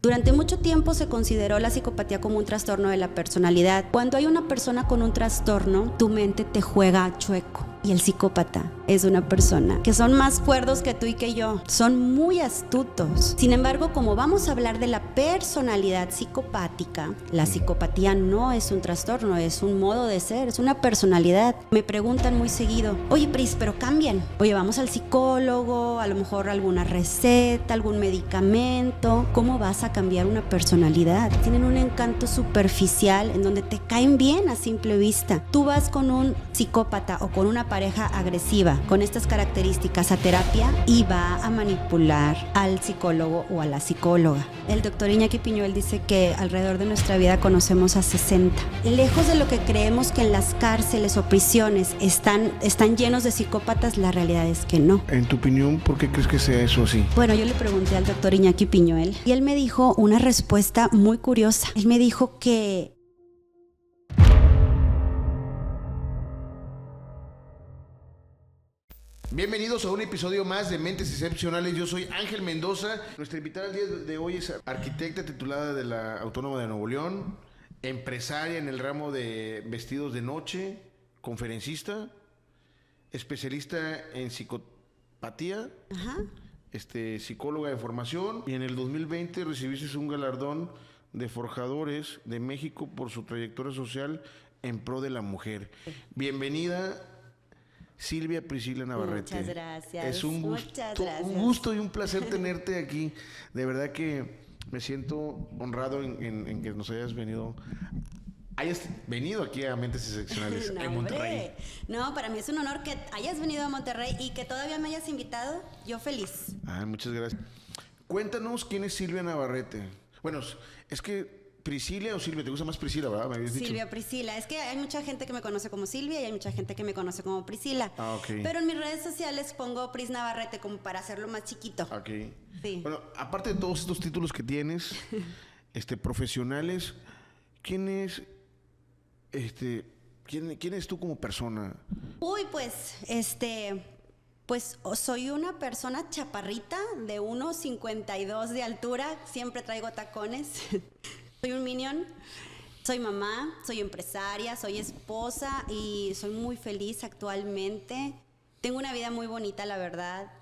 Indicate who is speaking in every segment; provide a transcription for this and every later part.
Speaker 1: Durante mucho tiempo se consideró la psicopatía como un trastorno de la personalidad. Cuando hay una persona con un trastorno, tu mente te juega chueco. Y el psicópata es una persona que son más cuerdos que tú y que yo. Son muy astutos. Sin embargo, como vamos a hablar de la personalidad psicopática, la psicopatía no es un trastorno, es un modo de ser, es una personalidad. Me preguntan muy seguido, oye Pris, pero cambian. Oye, vamos al psicólogo, a lo mejor alguna receta, algún medicamento. ¿Cómo vas a cambiar una personalidad? Tienen un encanto superficial en donde te caen bien a simple vista. Tú vas con un psicópata o con una pareja agresiva con estas características a terapia y va a manipular al psicólogo o a la psicóloga. El doctor Iñaki Piñuel dice que alrededor de nuestra vida conocemos a 60. Lejos de lo que creemos que en las cárceles o prisiones están llenos de psicópatas, la realidad es que no.
Speaker 2: En tu opinión, ¿por qué crees que sea eso así?
Speaker 1: Bueno, yo le pregunté al doctor Iñaki Piñuel y él me dijo una respuesta muy curiosa. Él me dijo que
Speaker 2: Bienvenidos a un episodio más de Mentes Excepcionales. Yo soy Ángel Mendoza. Nuestra invitada el día de hoy es arquitecta titulada de la Autónoma de Nuevo León, empresaria en el ramo de vestidos de noche, conferencista, especialista en psicopatía, psicóloga de formación, y en el 2020 recibiste un galardón de Forjadores de México por su trayectoria social en pro de la mujer. Bienvenida, Silvia Priscila Navarrete.
Speaker 1: Muchas gracias.
Speaker 2: Es un gusto y un placer tenerte aquí. De verdad que me siento honrado en que nos hayas venido aquí a Mentes Excepcionales en Monterrey.
Speaker 1: No, para mí es un honor que hayas venido a Monterrey y que todavía me hayas invitado. Yo feliz.
Speaker 2: Muchas gracias. Cuéntanos quién es Silvia Navarrete. Bueno, es que Priscila o Silvia, te gusta más Priscila, ¿verdad? Me habías dicho.
Speaker 1: Silvia Priscila. Es que hay mucha gente que me conoce como Silvia y hay mucha gente que me conoce como Priscila.
Speaker 2: Ok.
Speaker 1: Pero en mis redes sociales pongo Pris Navarrete como para hacerlo más chiquito.
Speaker 2: Ok.
Speaker 1: Sí.
Speaker 2: Bueno, aparte de todos estos títulos que tienes, profesionales, ¿quién es tú como persona?
Speaker 1: Uy, pues soy una persona chaparrita de 1.52 de altura, siempre traigo tacones, soy un minion, soy mamá, soy empresaria, soy esposa y soy muy feliz actualmente. Tengo una vida muy bonita, la verdad.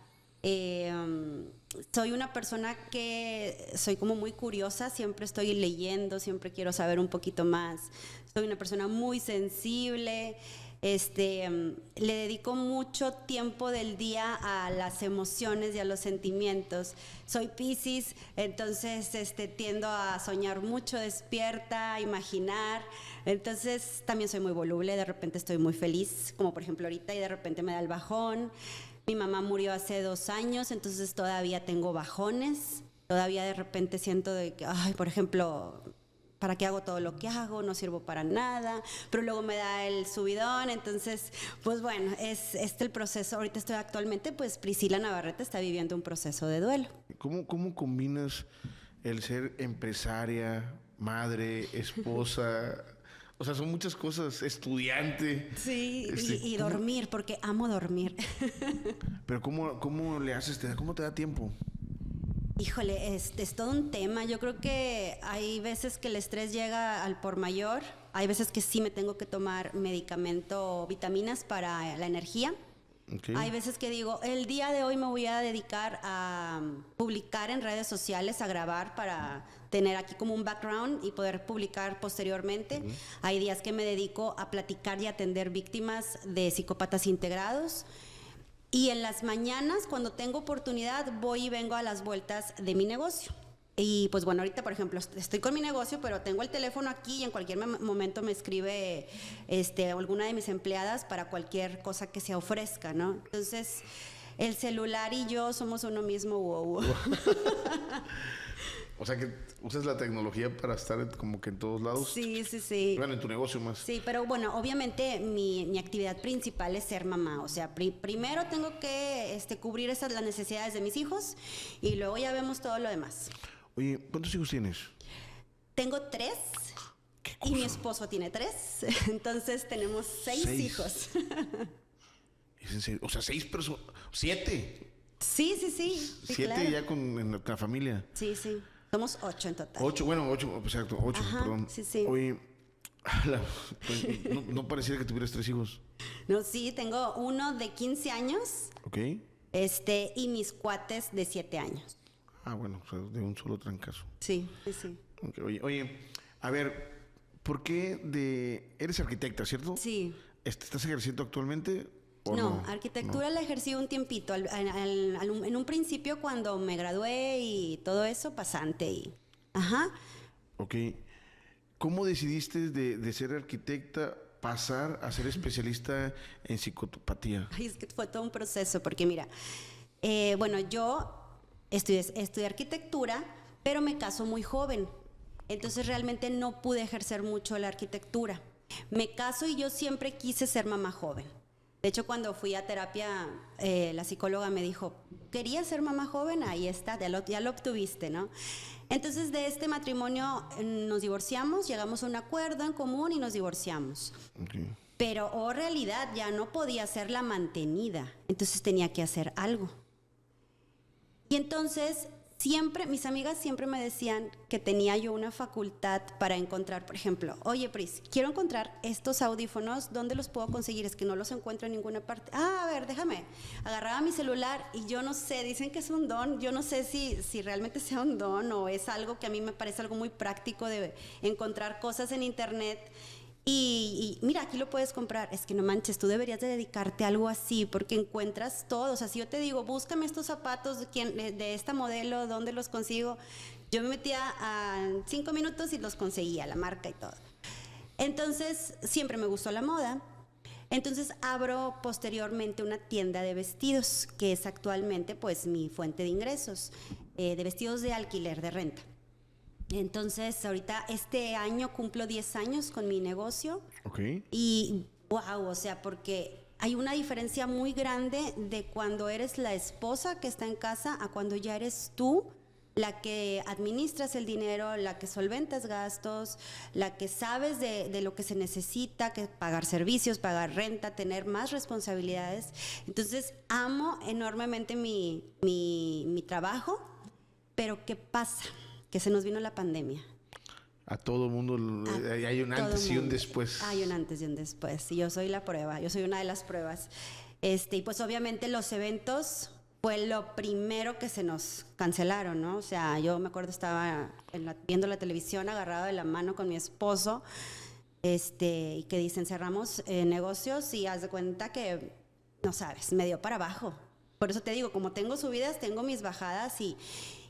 Speaker 1: Soy una persona que soy como muy curiosa, siempre estoy leyendo, siempre quiero saber un poquito más. Soy una persona muy sensible. Le dedico mucho tiempo del día a las emociones y a los sentimientos. Soy Piscis, entonces tiendo a soñar mucho, despierta, a imaginar. Entonces también soy muy voluble, de repente estoy muy feliz, como por ejemplo ahorita, y de repente me da el bajón. Mi mamá murió hace 2 años, entonces todavía tengo bajones. Todavía de repente siento de que, por ejemplo, ¿para qué hago todo lo que hago? No sirvo para nada, pero luego me da el subidón. Entonces, pues bueno, es el proceso. Ahorita estoy actualmente, pues Priscila Navarrete está viviendo un proceso de duelo.
Speaker 2: ¿Cómo combinas el ser empresaria, madre, esposa? O sea, son muchas cosas, estudiante.
Speaker 1: Sí, y dormir, porque amo dormir.
Speaker 2: Pero ¿cómo le haces? ¿Cómo te da tiempo?
Speaker 1: Híjole, es todo un tema. Yo creo que hay veces que el estrés llega al por mayor. Hay veces que sí me tengo que tomar medicamento o vitaminas para la energía. Okay. Hay veces que digo, el día de hoy me voy a dedicar a publicar en redes sociales, a grabar para tener aquí como un background y poder publicar posteriormente. Hay días que me dedico a platicar y atender víctimas de psicópatas integrados. Y en las mañanas, cuando tengo oportunidad, voy y vengo a las vueltas de mi negocio. Y pues bueno, ahorita por ejemplo estoy con mi negocio, pero tengo el teléfono aquí y en cualquier momento me escribe alguna de mis empleadas para cualquier cosa que se ofrezca, ¿no? Entonces, el celular y yo somos uno mismo, wow.
Speaker 2: O sea que usas la tecnología para estar como que en todos lados.
Speaker 1: Sí.
Speaker 2: Bueno, en tu negocio más.
Speaker 1: Sí, pero bueno, obviamente mi actividad principal es ser mamá. O sea, primero tengo que cubrir las necesidades de mis hijos y luego ya vemos todo lo demás.
Speaker 2: Oye, ¿cuántos hijos tienes?
Speaker 1: Tengo 3 y mi esposo tiene 3. Entonces tenemos 6 hijos.
Speaker 2: ¿Es en serio? O sea, 6 personas. 7.
Speaker 1: Sí.
Speaker 2: 7 claro. Ya en la familia.
Speaker 1: Sí. Somos 8 en total.
Speaker 2: 8, bueno, 8, exacto, 8,
Speaker 1: Ajá,
Speaker 2: perdón.
Speaker 1: sí.
Speaker 2: Oye, pues, no pareciera que tuvieras 3 hijos.
Speaker 1: No, sí, tengo uno de 15 años,
Speaker 2: ¿Ok?
Speaker 1: y mis cuates de 7 años.
Speaker 2: Ah, bueno, o sea, de un solo trancazo.
Speaker 1: Sí.
Speaker 2: Ok, oye, a ver, ¿por qué eres arquitecta, cierto?
Speaker 1: Sí.
Speaker 2: ¿Estás ejerciendo actualmente o
Speaker 1: No,
Speaker 2: no?
Speaker 1: arquitectura la ejercí un tiempito. En un principio, cuando me gradué y todo eso, pasante. Ajá.
Speaker 2: Ok. ¿Cómo decidiste de ser arquitecta pasar a ser especialista en psicopatía?
Speaker 1: Ay, es que fue todo un proceso, porque mira, bueno, yo estudié arquitectura, pero me caso muy joven. Entonces realmente no pude ejercer mucho la arquitectura. Me caso y yo siempre quise ser mamá joven. De hecho, cuando fui a terapia, la psicóloga me dijo, ¿querías ser mamá joven? Ahí está, ya lo obtuviste, ¿no? Entonces, de este matrimonio nos divorciamos, llegamos a un acuerdo en común y nos divorciamos.
Speaker 2: Okay.
Speaker 1: Pero, realidad, ya no podía ser la mantenida. Entonces tenía que hacer algo. Y entonces, mis amigas siempre me decían que tenía yo una facultad para encontrar, por ejemplo, oye, Pris, quiero encontrar estos audífonos, ¿dónde los puedo conseguir? Es que no los encuentro en ninguna parte. A ver, déjame. Agarraba mi celular y yo no sé, dicen que es un don, yo no sé si realmente sea un don o es algo que a mí me parece algo muy práctico de encontrar cosas en internet. Y mira, aquí lo puedes comprar. Es que no manches, tú deberías de dedicarte a algo así, porque encuentras todo. O sea, si yo te digo, búscame estos zapatos de esta modelo, ¿dónde los consigo? Yo me metía a 5 minutos y los conseguía, la marca y todo. Entonces, siempre me gustó la moda. Entonces, abro posteriormente una tienda de vestidos, que es actualmente, pues, mi fuente de ingresos, de vestidos de alquiler, de renta. Entonces, ahorita este año cumplo 10 años con mi negocio.
Speaker 2: Ok.
Speaker 1: Y wow, o sea, porque hay una diferencia muy grande de cuando eres la esposa que está en casa a cuando ya eres tú la que administras el dinero, la que solventas gastos, la que sabes de lo que se necesita, que pagar servicios, pagar renta, tener más responsabilidades. Entonces, amo enormemente mi trabajo, pero ¿qué pasa? Que se nos vino la pandemia.
Speaker 2: A todo mundo hay un antes y un después.
Speaker 1: Hay un antes y un después. Y yo soy la prueba, yo soy una de las pruebas. Y pues obviamente los eventos fue lo primero que se nos cancelaron, ¿no? O sea, yo me acuerdo estaba viendo la televisión agarrada de la mano con mi esposo, y que dicen cerramos negocios y haz de cuenta que, no sabes, me dio para abajo. Por eso te digo, como tengo subidas, tengo mis bajadas y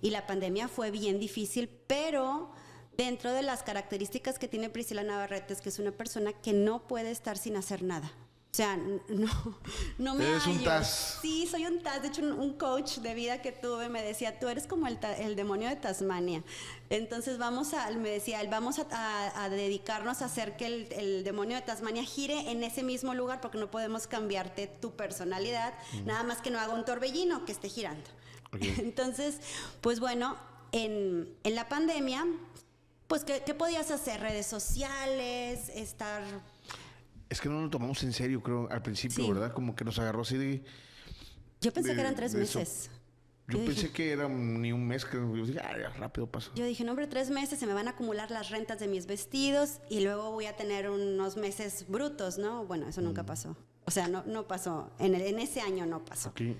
Speaker 1: la pandemia fue bien difícil, pero dentro de las características que tiene Priscila Navarrete es que es una persona que no puede estar sin hacer nada. O sea, no me
Speaker 2: Eres un
Speaker 1: hallo.
Speaker 2: TAS.
Speaker 1: Sí, soy un TAS. De hecho, un coach de vida que tuve me decía, tú eres como el demonio de Tasmania. Entonces vamos a dedicarnos a hacer que el demonio de Tasmania gire en ese mismo lugar porque no podemos cambiarte tu personalidad, nada más que no haga un torbellino que esté girando. Okay. Entonces, pues bueno, en la pandemia, pues ¿qué podías hacer? Redes sociales, estar...
Speaker 2: Es que no lo tomamos en serio, creo, al principio, sí. ¿Verdad? Como que nos agarró así de...
Speaker 1: Yo pensé que eran 3 meses.
Speaker 2: Yo pensé que era ni un mes, que yo dije, ya rápido pasa.
Speaker 1: Yo dije, no, hombre, 3 meses se me van a acumular las rentas de mis vestidos y luego voy a tener unos meses brutos, ¿no? Bueno, eso nunca pasó. O sea, no pasó. En ese año no pasó.
Speaker 2: Okay.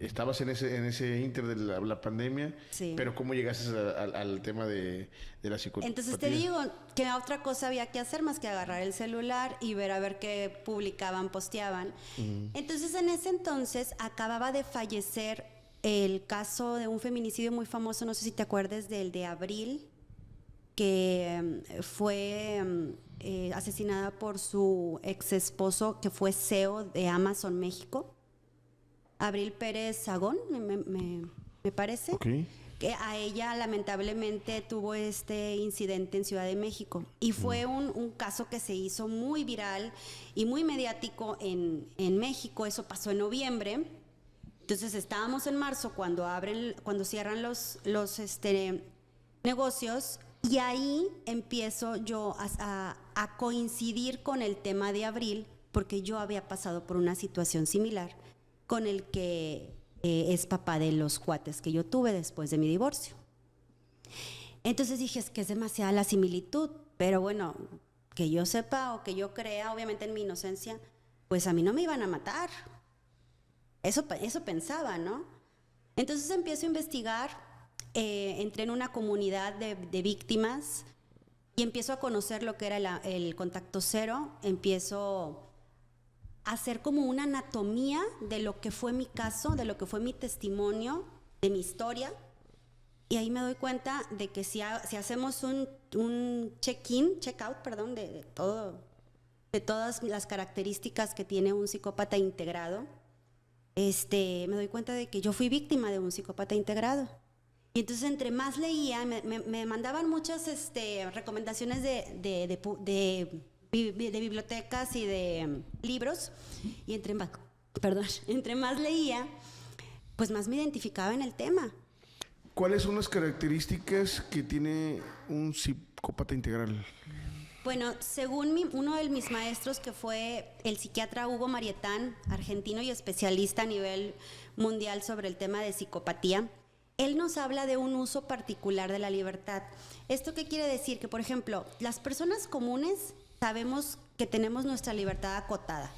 Speaker 2: Estabas en ese inter de la pandemia, sí. Pero ¿cómo llegaste al tema de la psicopatía?
Speaker 1: Entonces te digo que otra cosa había que hacer más que agarrar el celular y ver a ver qué publicaban, posteaban. Entonces en ese entonces acababa de fallecer el caso de un feminicidio muy famoso, no sé si te acuerdas del de Abril, que fue asesinada por su ex esposo que fue CEO de Amazon México. Abril Pérez Sagón, me parece.
Speaker 2: Okay.
Speaker 1: Que a ella lamentablemente tuvo este incidente en Ciudad de México. Y fue un caso que se hizo muy viral y muy mediático en México. Eso pasó en noviembre. Entonces estábamos en marzo cuando cierran los negocios. Y ahí empiezo yo a coincidir con el tema de Abril, porque yo había pasado por una situación similar con el que es papá de los cuates que yo tuve después de mi divorcio. Entonces dije, es que es demasiada la similitud, pero bueno, que yo sepa o que yo crea, obviamente en mi inocencia, pues a mí no me iban a matar. Eso pensaba, ¿no? Entonces empiezo a investigar, entré en una comunidad de víctimas y empiezo a conocer lo que era el contacto cero, empiezo a hacer como una anatomía de lo que fue mi caso, de lo que fue mi testimonio, de mi historia. Y ahí me doy cuenta de que si hacemos un check-out, perdón, de todas las características que tiene un psicópata integrado, me doy cuenta de que yo fui víctima de un psicópata integrado. Y entonces entre más leía, me mandaban muchas recomendaciones de bibliotecas y de libros, y entre más leía, pues más me identificaba en el tema.
Speaker 2: ¿Cuáles son las características que tiene un psicópata integral?
Speaker 1: Bueno, según uno de mis maestros, que fue el psiquiatra Hugo Marietán, argentino y especialista a nivel mundial sobre el tema de psicopatía, él nos habla de un uso particular de la libertad. ¿Esto qué quiere decir? Que, por ejemplo, las personas comunes sabemos que tenemos nuestra libertad acotada.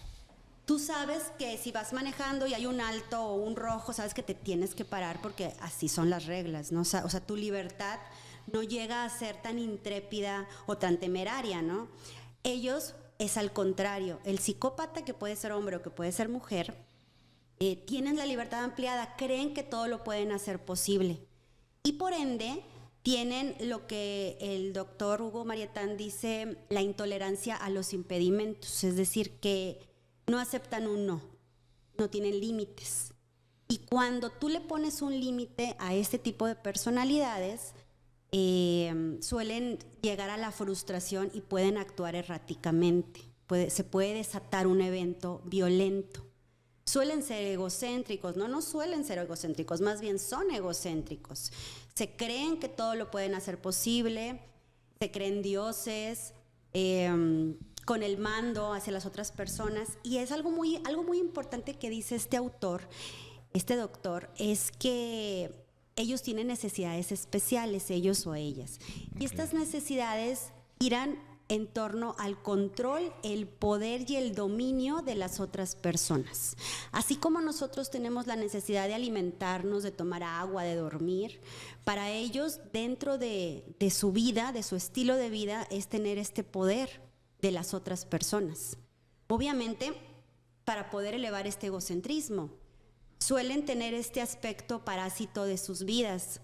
Speaker 1: Tú sabes que si vas manejando y hay un alto o un rojo, sabes que te tienes que parar porque así son las reglas, ¿no? O sea, tu libertad no llega a ser tan intrépida o tan temeraria, ¿no? Ellos es al contrario. El psicópata, que puede ser hombre o que puede ser mujer, tienen la libertad ampliada, creen que todo lo pueden hacer posible. Y por ende, tienen lo que el doctor Hugo Marietán dice, la intolerancia a los impedimentos, es decir, que no aceptan un no tienen límites. Y cuando tú le pones un límite a este tipo de personalidades, suelen llegar a la frustración y pueden actuar erráticamente. Se puede desatar un evento violento. Suelen ser egocéntricos, no suelen ser egocéntricos, más bien son egocéntricos. Se creen que todo lo pueden hacer posible, se creen dioses, con el mando hacia las otras personas. Y es algo muy importante que dice este autor, este doctor, es que ellos tienen necesidades especiales, ellos o ellas. Y estas necesidades irán en torno al control, el poder y el dominio de las otras personas. Así como nosotros tenemos la necesidad de alimentarnos, de tomar agua, de dormir, para ellos, dentro de su vida, de su estilo de vida, es tener este poder de las otras personas. Obviamente, para poder elevar este egocentrismo, suelen tener este aspecto parásito de sus vidas.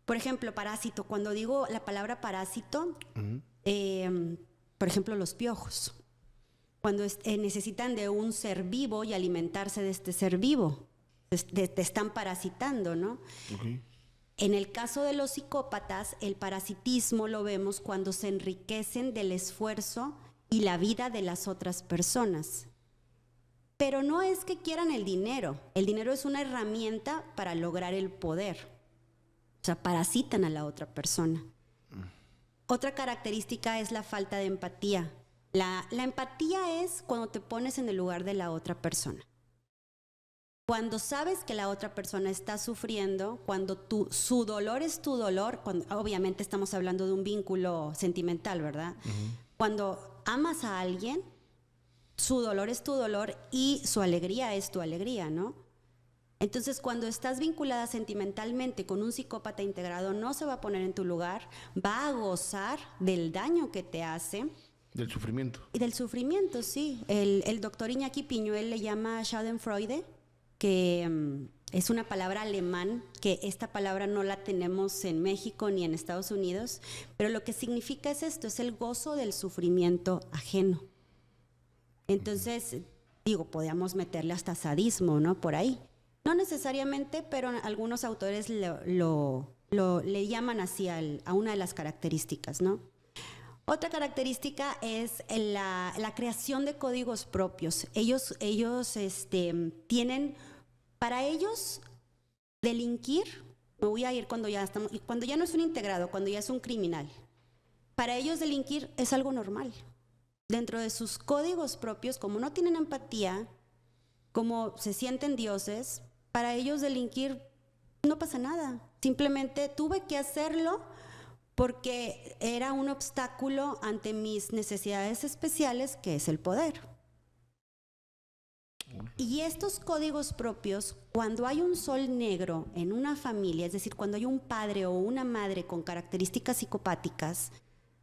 Speaker 1: Por ejemplo, parásito, cuando digo la palabra parásito, por ejemplo, los piojos, cuando necesitan de un ser vivo y alimentarse de este ser vivo, te están parasitando, ¿no? Okay. En el caso de los psicópatas, el parasitismo lo vemos cuando se enriquecen del esfuerzo y la vida de las otras personas. Pero no es que quieran el dinero es una herramienta para lograr el poder. O sea, parasitan a la otra persona. Otra característica es la falta de empatía. La empatía es cuando te pones en el lugar de la otra persona. Cuando sabes que la otra persona está sufriendo, cuando su dolor es tu dolor, obviamente estamos hablando de un vínculo sentimental, ¿verdad? Cuando amas a alguien, su dolor es tu dolor y su alegría es tu alegría, ¿no? Entonces, cuando estás vinculada sentimentalmente con un psicópata integrado, no se va a poner en tu lugar, va a gozar del daño que te hace.
Speaker 2: Del sufrimiento.
Speaker 1: Y del sufrimiento, sí. El doctor Iñaki Piñuel le llama Schadenfreude, que es una palabra alemán, que esta palabra no la tenemos en México ni en Estados Unidos, pero lo que significa es esto, es el gozo del sufrimiento ajeno. Entonces, podíamos meterle hasta sadismo, ¿no? Por ahí. No necesariamente, pero algunos autores le llaman así a una de las características, ¿no? Otra característica es la creación de códigos propios. Ellos tienen, para ellos, delinquir, me voy a ir cuando ya no es un integrado, cuando ya es un criminal. Para ellos delinquir es algo normal. Dentro de sus códigos propios, como no tienen empatía, como se sienten dioses, para ellos delinquir no pasa nada. Simplemente tuve que hacerlo porque era un obstáculo ante mis necesidades especiales, que es el poder. Y estos códigos propios, cuando hay un sol negro en una familia, es decir, cuando hay un padre o una madre con características psicopáticas,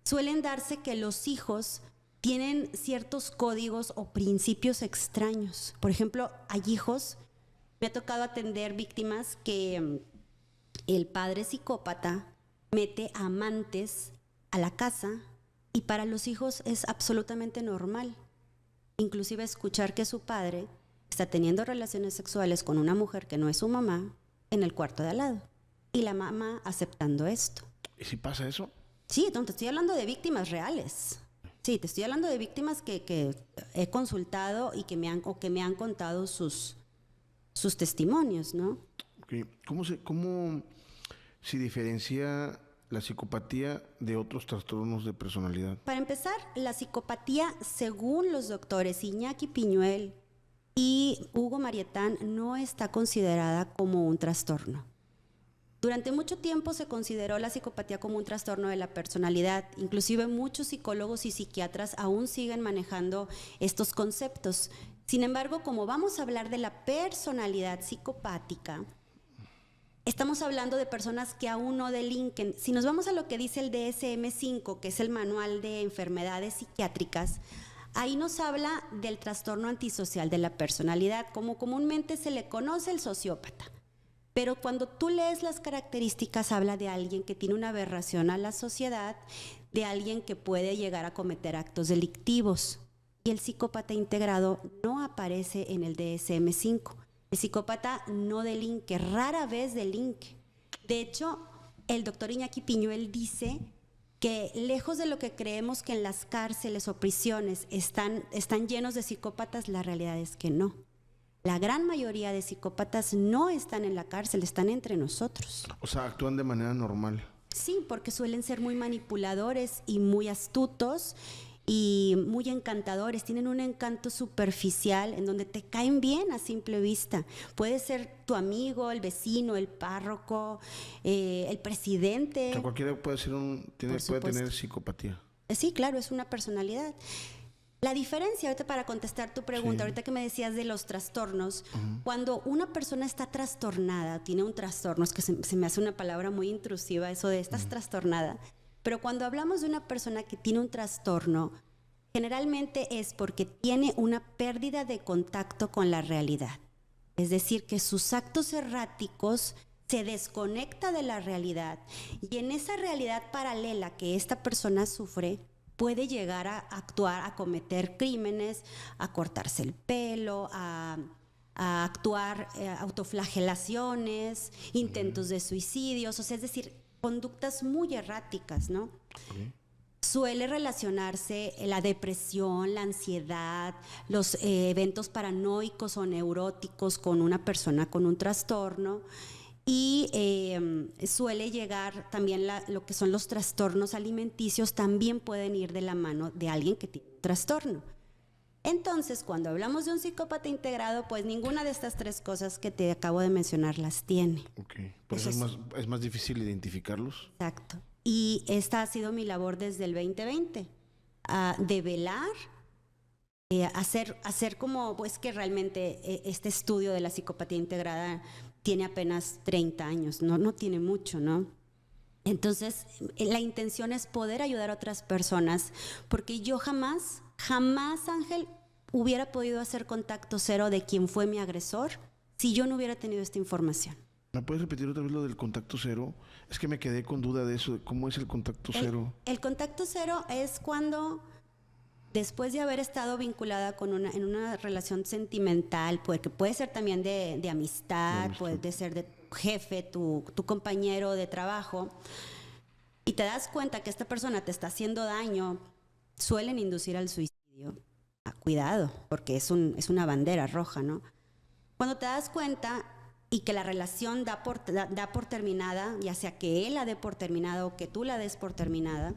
Speaker 1: suelen darse que los hijos tienen ciertos códigos o principios extraños. Por ejemplo, hay hijos, me ha tocado atender víctimas que el padre psicópata mete amantes a la casa y para los hijos es absolutamente normal. Inclusive escuchar que su padre está teniendo relaciones sexuales con una mujer que no es su mamá en el cuarto de al lado. Y la mamá aceptando esto.
Speaker 2: ¿Y si pasa eso?
Speaker 1: Sí, no, te estoy hablando de víctimas reales. Sí, te estoy hablando de víctimas que he consultado y que me han contado sus testimonios, ¿no?
Speaker 2: Okay. ¿Cómo se diferencia la psicopatía de otros trastornos de personalidad?
Speaker 1: Para empezar, la psicopatía, según los doctores Iñaki Piñuel y Hugo Marietán, no está considerada como un trastorno. Durante mucho tiempo se consideró la psicopatía como un trastorno de la personalidad. Inclusive muchos psicólogos y psiquiatras aún siguen manejando estos conceptos. Sin embargo, como vamos a hablar de la personalidad psicopática, estamos hablando de personas que aún no delinquen. Si nos vamos a lo que dice el DSM-5, que es el Manual de Enfermedades Psiquiátricas, ahí nos habla del trastorno antisocial de la personalidad, como comúnmente se le conoce el sociópata. Pero cuando tú lees las características, habla de alguien que tiene una aberración a la sociedad, de alguien que puede llegar a cometer actos delictivos. Y el psicópata integrado no aparece en el DSM-5. El psicópata no delinque, rara vez delinque. De hecho, el doctor Iñaki Piñuel dice que lejos de lo que creemos que en las cárceles o prisiones están llenos de psicópatas, la realidad es que no. La gran mayoría de psicópatas no están en la cárcel, están entre nosotros.
Speaker 2: O sea, actúan de manera normal.
Speaker 1: Sí, porque suelen ser muy manipuladores y muy astutos y muy encantadores. Tienen un encanto superficial en donde te caen bien a simple vista. Puede ser tu amigo, el vecino, el párroco, el presidente.
Speaker 2: O sea, cualquiera puede tener psicopatía.
Speaker 1: Sí, claro, es una personalidad. La diferencia, ahorita para contestar tu pregunta, sí, ahorita que me decías de los trastornos, cuando una persona está trastornada, tiene un trastorno, es que se me hace una palabra muy intrusiva eso de estás trastornada, pero cuando hablamos de una persona que tiene un trastorno, generalmente es porque tiene una pérdida de contacto con la realidad. Es decir, que sus actos erráticos se desconecta de la realidad y en esa realidad paralela que esta persona sufre, puede llegar a actuar, a cometer crímenes, a cortarse el pelo, a actuar autoflagelaciones, intentos de suicidios, o sea, es decir, conductas muy erráticas, ¿no? Suele relacionarse la depresión, la ansiedad, los eventos paranoicos o neuróticos con una persona con un trastorno. Y suele llegar también lo que son los trastornos alimenticios, también pueden ir de la mano de alguien que tiene un trastorno. Entonces, cuando hablamos de un psicópata integrado, pues ninguna de estas tres cosas que te acabo de mencionar las tiene.
Speaker 2: Okay. Por eso es más difícil identificarlos.
Speaker 1: Exacto. Y esta ha sido mi labor desde el 2020, develar, hacer como, pues que realmente este estudio de la psicopatía integrada tiene apenas 30 años, no tiene mucho, ¿no? Entonces, la intención es poder ayudar a otras personas, porque yo jamás, Ángel, hubiera podido hacer contacto cero de quién fue mi agresor si yo no hubiera tenido esta información.
Speaker 2: ¿Me puedes repetir otra vez lo del contacto cero? Es que me quedé con duda de eso, de cómo es el contacto cero. El
Speaker 1: contacto cero es cuando, después de haber estado vinculada en una relación sentimental, porque puede ser también de amistad, puede ser de tu jefe, tu compañero de trabajo, y te das cuenta que esta persona te está haciendo daño, suelen inducir al suicidio. Cuidado, porque es una bandera roja, ¿no? Cuando te das cuenta y que la relación da por terminada, ya sea que él la dé por terminada o que tú la des por terminada,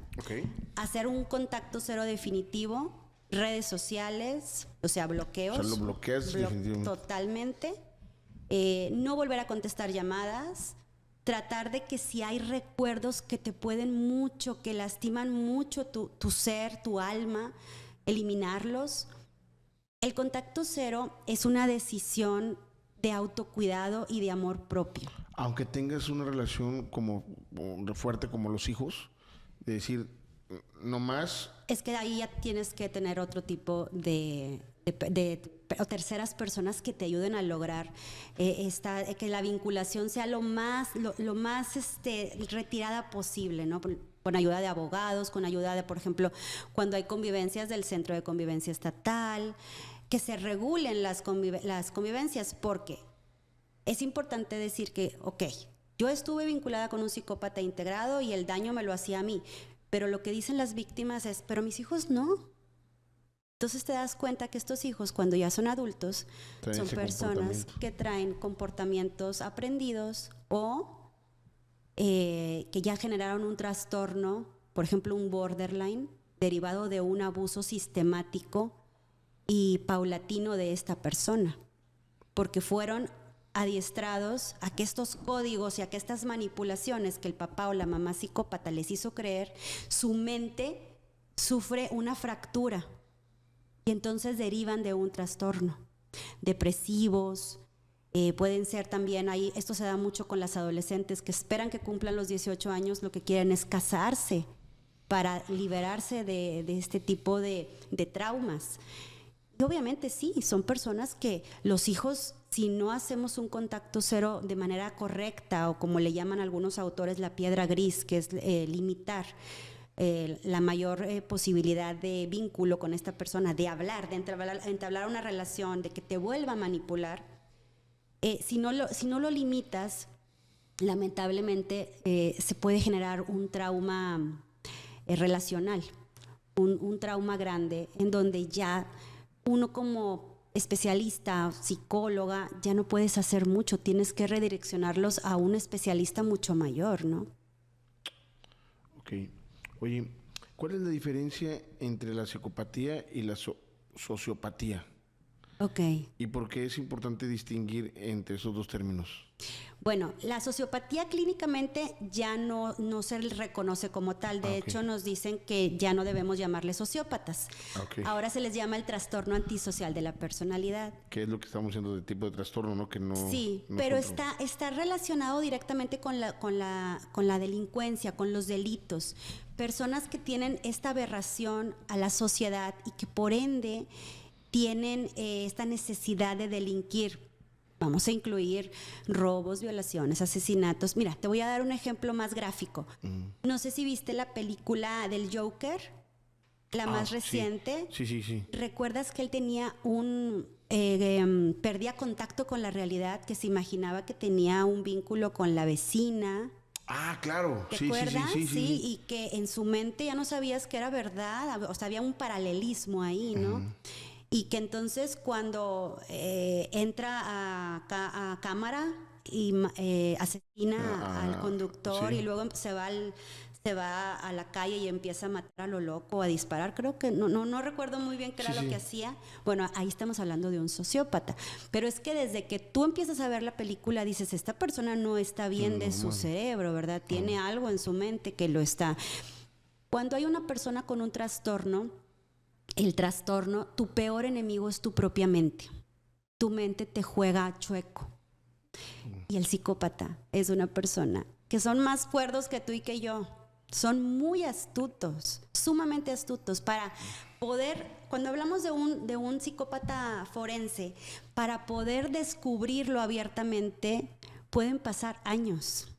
Speaker 1: hacer un contacto cero definitivo, redes sociales, o sea, bloqueos.
Speaker 2: O sea, lo bloqueas definitivamente.
Speaker 1: Totalmente. No volver a contestar llamadas, tratar de que si hay recuerdos que te pueden mucho, que lastiman mucho tu ser, tu alma, eliminarlos. El contacto cero es una decisión de autocuidado y de amor propio.
Speaker 2: Aunque tengas una relación como fuerte como los hijos, de decir, no más.
Speaker 1: Es que ahí ya tienes que tener otro tipo o terceras personas que te ayuden a lograr que la vinculación sea lo más retirada posible, ¿no? Con ayuda de abogados, con ayuda de, por ejemplo, cuando hay convivencias del Centro de Convivencia Estatal, que se regulen las convivencias, porque es importante decir que, ok, yo estuve vinculada con un psicópata integrado y el daño me lo hacía a mí, pero lo que dicen las víctimas es, pero mis hijos no. Entonces te das cuenta que estos hijos, cuando ya son adultos, son personas que traen comportamientos aprendidos o que ya generaron un trastorno, por ejemplo un borderline, derivado de un abuso sistemático y paulatino de esta persona, porque fueron adiestrados a que estos códigos y a que estas manipulaciones que el papá o la mamá psicópata les hizo creer, su mente sufre una fractura y entonces derivan de un trastorno. Depresivos, pueden ser también, ahí esto se da mucho con las adolescentes que esperan que cumplan los 18 años, lo que quieren es casarse para liberarse de este tipo de traumas. Y obviamente sí, son personas que los hijos, si no hacemos un contacto cero de manera correcta, o como le llaman algunos autores, la piedra gris, que es limitar la mayor posibilidad de vínculo con esta persona, de hablar, de entablar una relación, de que te vuelva a manipular, si no lo limitas, lamentablemente se puede generar un trauma relacional, un trauma grande, en donde ya uno como especialista, psicóloga, ya no puedes hacer mucho, tienes que redireccionarlos a un especialista mucho mayor, ¿no?
Speaker 2: Ok. Oye, ¿cuál es la diferencia entre la psicopatía y la sociopatía?
Speaker 1: Ok.
Speaker 2: ¿Y por qué es importante distinguir entre esos dos términos?
Speaker 1: Bueno, la sociopatía clínicamente ya no se reconoce como tal. De hecho, nos dicen que ya no debemos llamarles sociópatas. Ahora se les llama el trastorno antisocial de la personalidad.
Speaker 2: ¿Qué es lo que estamos diciendo de tipo de trastorno, no? Que no.
Speaker 1: Sí, no pero está relacionado directamente con la delincuencia, con los delitos. Personas que tienen esta aberración a la sociedad y que por ende tienen esta necesidad de delinquir. Vamos a incluir robos, violaciones, asesinatos. Mira, te voy a dar un ejemplo más gráfico. No sé si viste la película del Joker, la más reciente.
Speaker 2: Sí.
Speaker 1: ¿Recuerdas que él tenía perdía contacto con la realidad, que se imaginaba que tenía un vínculo con la vecina?
Speaker 2: Ah, claro.
Speaker 1: ¿Te acuerdas? Sí, y que en su mente ya no sabías que era verdad, o sea, había un paralelismo ahí, ¿no? Y que entonces cuando entra a cámara y asesina al conductor y luego se va a la calle y empieza a matar a lo loco, a disparar, creo que no recuerdo muy bien qué era lo que hacía. Bueno, ahí estamos hablando de un sociópata, pero es que desde que tú empiezas a ver la película dices, esta persona no está bien de su cerebro, ¿verdad? Tiene algo en su mente que lo está. Cuando hay una persona con un trastorno, el trastorno, tu peor enemigo es tu propia mente. Tu mente te juega chueco. Y el psicópata es una persona que son más cuerdos que tú y que yo. Son muy astutos, sumamente astutos para poder, cuando hablamos de un psicópata forense, para poder descubrirlo abiertamente, pueden pasar años.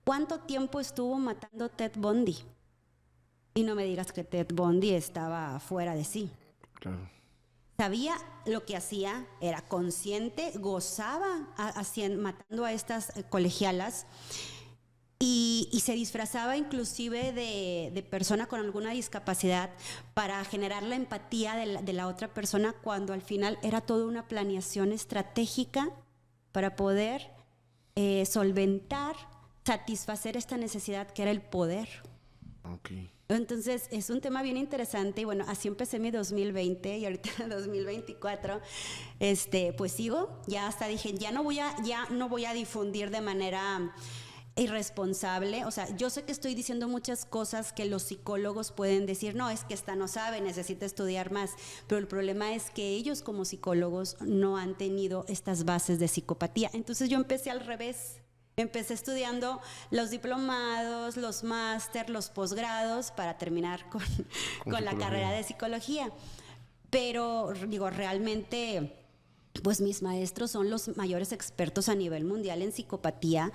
Speaker 1: ¿Cuánto tiempo estuvo matando Ted Bundy? Y no me digas que Ted Bundy estaba fuera de sí.
Speaker 2: Claro.
Speaker 1: Sabía lo que hacía, era consciente, gozaba matando a estas colegialas y se disfrazaba inclusive de persona con alguna discapacidad para generar la empatía de la otra persona, cuando al final era toda una planeación estratégica para poder solventar, satisfacer esta necesidad que era el poder.
Speaker 2: Okay.
Speaker 1: Entonces es un tema bien interesante y bueno, así empecé mi 2020 y ahorita en 2024 pues sigo, ya hasta dije, ya no voy a difundir de manera irresponsable. O sea, yo sé que estoy diciendo muchas cosas que los psicólogos pueden decir, no, es que esta no sabe, necesita estudiar más, pero el problema es que ellos como psicólogos no han tenido estas bases de psicopatía. Entonces yo empecé al revés. Empecé estudiando los diplomados, los máster, los posgrados para terminar con la carrera de psicología. Pero digo, realmente, pues mis maestros son los mayores expertos a nivel mundial en psicopatía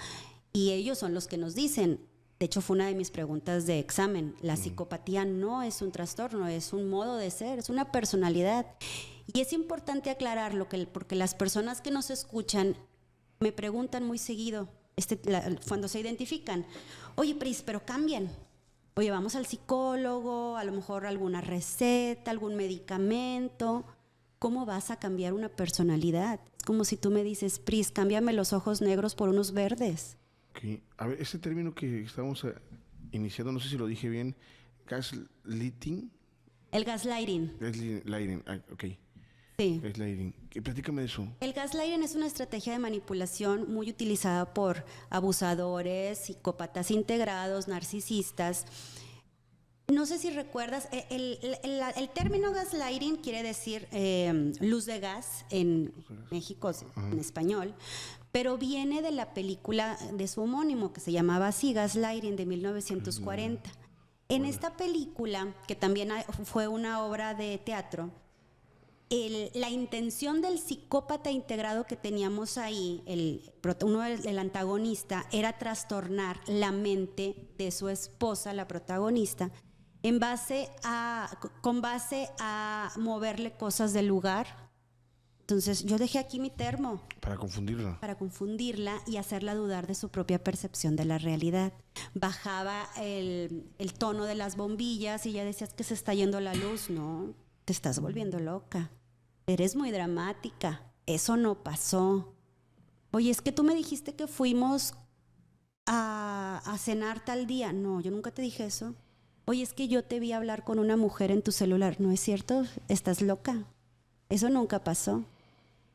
Speaker 1: y ellos son los que nos dicen. De hecho, fue una de mis preguntas de examen. La psicopatía no es un trastorno, es un modo de ser, es una personalidad. Y es importante aclararlo porque las personas que nos escuchan me preguntan muy seguido, cuando se identifican, oye, Pris, pero cambian. Oye, vamos al psicólogo, a lo mejor alguna receta, algún medicamento. ¿Cómo vas a cambiar una personalidad? Es como si tú me dices, Pris, cámbiame los ojos negros por unos verdes.
Speaker 2: Okay. A ver, ese término que estamos iniciando, no sé si lo dije bien, gaslighting.
Speaker 1: El gaslighting.
Speaker 2: Gaslighting, ok.
Speaker 1: Sí.
Speaker 2: Gaslighting. Platícame de eso.
Speaker 1: El gaslighting es una estrategia de manipulación muy utilizada por abusadores, psicópatas integrados, narcisistas. No sé si recuerdas, el término gaslighting quiere decir luz de gas en México, en español, pero viene de la película de su homónimo que se llamaba así, Gaslighting, de 1940. En esta película, que también fue una obra de teatro, la intención del psicópata integrado que teníamos ahí, el antagonista, era trastornar la mente de su esposa, la protagonista, con base a moverle cosas del lugar. Entonces yo dejé aquí mi termo.
Speaker 2: Para confundirla.
Speaker 1: Para confundirla y hacerla dudar de su propia percepción de la realidad. Bajaba el tono de las bombillas y ya decías que se está yendo la luz. No, te estás volviendo loca. Eres muy dramática. Eso no pasó. Oye, es que tú me dijiste que fuimos a cenar tal día. No, yo nunca te dije eso. Oye, es que yo te vi hablar con una mujer en tu celular. ¿No es cierto? Estás loca. Eso nunca pasó.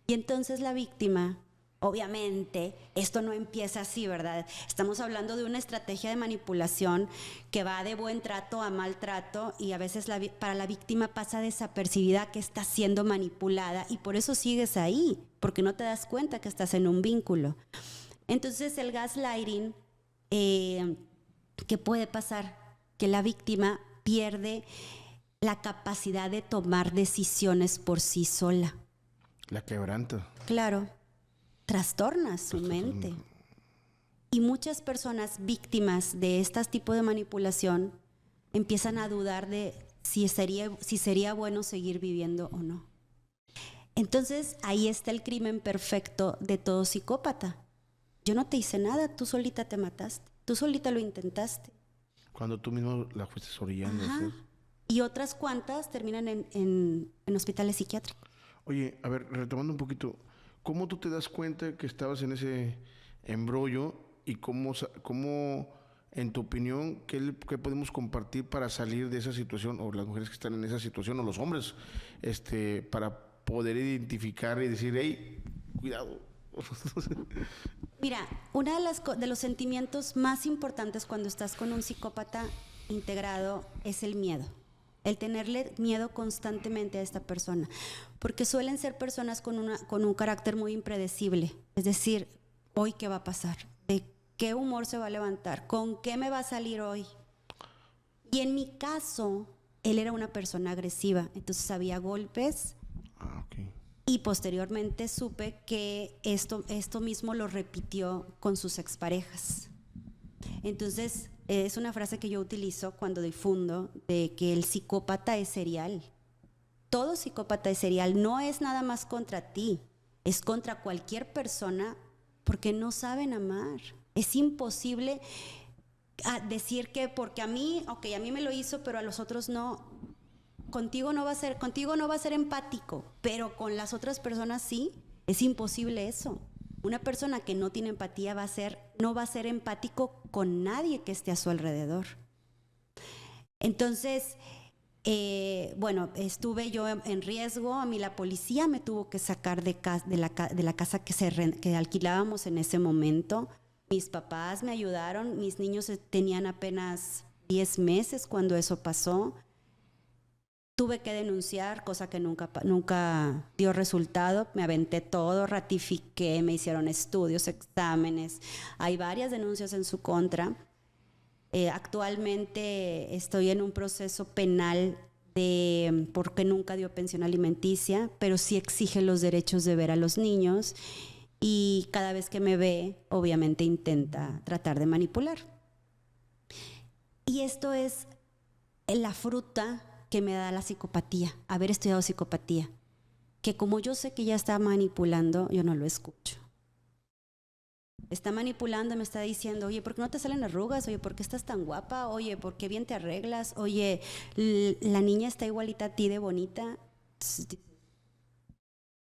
Speaker 1: Y entonces la víctima, obviamente, esto no empieza así, ¿verdad? Estamos hablando de una estrategia de manipulación que va de buen trato a mal trato y a veces para la víctima pasa desapercibida que está siendo manipulada y por eso sigues ahí, porque no te das cuenta que estás en un vínculo. Entonces el gaslighting, ¿qué puede pasar? Que la víctima pierde la capacidad de tomar decisiones por sí sola.
Speaker 2: La quebranta.
Speaker 1: Claro, trastorna su mente. Y muchas personas víctimas de este tipo de manipulación empiezan a dudar de si sería bueno seguir viviendo o no. Entonces ahí está el crimen perfecto de todo psicópata. Yo no te hice nada, tú solita te mataste, tú solita lo intentaste.
Speaker 2: Cuando tú mismo la fuiste orillando.
Speaker 1: Ajá. Y otras cuantas terminan en hospitales psiquiátricos.
Speaker 2: Oye, a ver, retomando un poquito, ¿cómo tú te das cuenta que estabas en ese embrollo y cómo en tu opinión, qué podemos compartir para salir de esa situación, o las mujeres que están en esa situación, o los hombres, para poder identificar y decir, hey, cuidado?
Speaker 1: Mira, uno de los sentimientos más importantes cuando estás con un psicópata integrado es el miedo. El tenerle miedo constantemente a esta persona, porque suelen ser personas con un carácter muy impredecible. Es decir, hoy qué va a pasar, de qué humor se va a levantar, con qué me va a salir hoy. Y en mi caso, él era una persona agresiva, entonces había golpes.
Speaker 2: Okay.
Speaker 1: Y posteriormente supe que esto mismo lo repitió con sus exparejas. Entonces es una frase que yo utilizo cuando difundo de que el psicópata es serial. Todo psicópata es serial, no es nada más contra ti, es contra cualquier persona porque no saben amar. Es imposible decir que porque a mí me lo hizo, pero a los otros no. Contigo no va a ser empático, pero con las otras personas sí. Es imposible eso. Una persona que no tiene empatía no va a ser empático con nadie que esté a su alrededor. Entonces, estuve yo en riesgo. A mí la policía me tuvo que sacar de la casa que alquilábamos en ese momento. Mis papás me ayudaron, mis niños tenían apenas 10 meses cuando eso pasó. Tuve que denunciar, cosa que nunca dio resultado. Me aventé todo, ratifiqué, me hicieron estudios, exámenes. Hay varias denuncias en su contra. Actualmente estoy en un proceso penal porque nunca dio pensión alimenticia, pero sí exige los derechos de ver a los niños y cada vez que me ve, obviamente intenta tratar de manipular. Y esto es la fruta que me da la psicopatía, haber estudiado psicopatía, que como yo sé que ya está manipulando, yo no lo escucho. Está manipulando, me está diciendo, oye, ¿por qué no te salen arrugas? Oye, ¿por qué estás tan guapa? Oye, ¿por qué bien te arreglas? Oye, la niña está igualita a ti de bonita.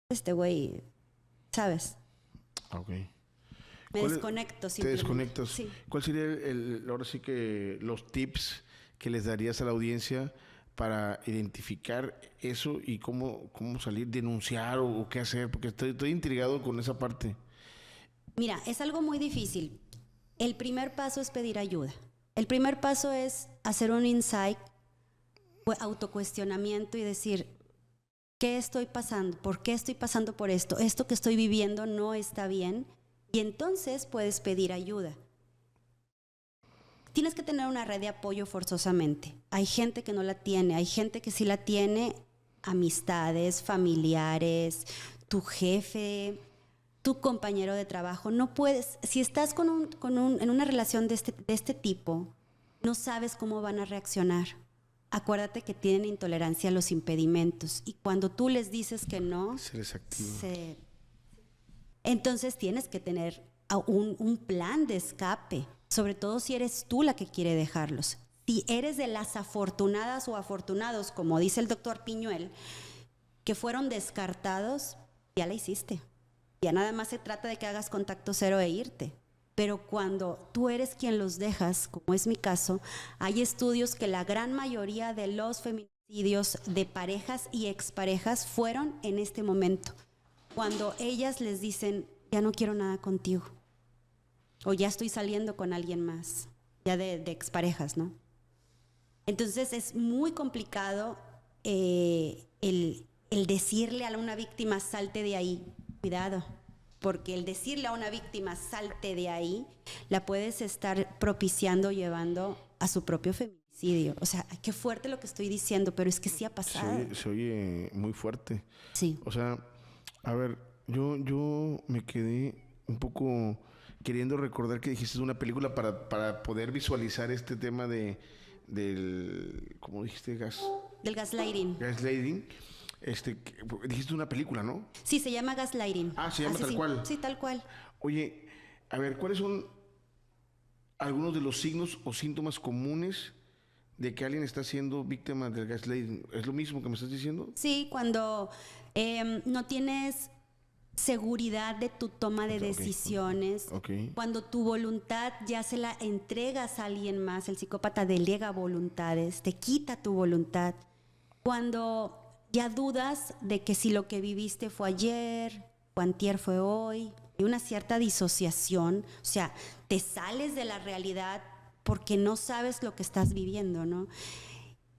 Speaker 1: Este güey, ¿sabes?
Speaker 2: Ok.
Speaker 1: Me desconecto simplemente.
Speaker 2: Te desconectas.
Speaker 1: Sí.
Speaker 2: ¿Cuál sería ahora sí que los tips que les darías a la audiencia para identificar eso y cómo salir, denunciar o qué hacer? Porque estoy intrigado con esa parte.
Speaker 1: Mira, es algo muy difícil. El primer paso es pedir ayuda. El primer paso es hacer un insight, autocuestionamiento y decir, ¿qué estoy pasando? ¿Por qué estoy pasando por esto? Esto que estoy viviendo no está bien. Y entonces puedes pedir ayuda. Tienes que tener una red de apoyo forzosamente. Hay gente que no la tiene, hay gente que sí la tiene, amistades, familiares, tu jefe, tu compañero de trabajo. No puedes, si estás en una relación de este tipo, no sabes cómo van a reaccionar. Acuérdate que tienen intolerancia a los impedimentos y cuando tú les dices que no,
Speaker 2: se les activa.
Speaker 1: Entonces tienes que tener un plan de escape, sobre todo si eres tú la que quiere dejarlos. Si eres de las afortunadas o afortunados, como dice el doctor Piñuel, que fueron descartados, ya la hiciste. Ya nada más se trata de que hagas contacto cero e irte. Pero cuando tú eres quien los dejas, como es mi caso, hay estudios que la gran mayoría de los feminicidios de parejas y exparejas fueron en este momento. Cuando ellas les dicen, ya no quiero nada contigo, o ya estoy saliendo con alguien más, ya de exparejas, ¿no? Entonces es muy complicado el decirle a una víctima, salte de ahí. Cuidado, porque el decirle a una víctima, salte de ahí, la puedes estar propiciando, llevando a su propio feminicidio. O sea, qué fuerte lo que estoy diciendo, pero es que sí ha pasado.
Speaker 2: Se oye muy fuerte.
Speaker 1: Sí.
Speaker 2: O sea, a ver, yo me quedé un poco queriendo recordar que dijiste una película para poder visualizar este tema del ¿cómo dijiste?
Speaker 1: Del gaslighting.
Speaker 2: Gaslighting. Dijiste una película, ¿no?
Speaker 1: Sí, se llama gaslighting.
Speaker 2: Ah, se llama tal cual.
Speaker 1: Sí, tal cual.
Speaker 2: Oye, a ver, ¿cuáles son algunos de los signos o síntomas comunes de que alguien está siendo víctima del gaslighting? ¿Es lo mismo que me estás diciendo?
Speaker 1: Sí, cuando no tienes seguridad de tu toma de decisiones, cuando tu voluntad ya se la entregas a alguien más, el psicópata delega voluntades, te quita tu voluntad, cuando ya dudas de que si lo que viviste fue ayer o antier fue hoy, hay una cierta disociación, o sea, te sales de la realidad porque no sabes lo que estás viviendo, ¿no?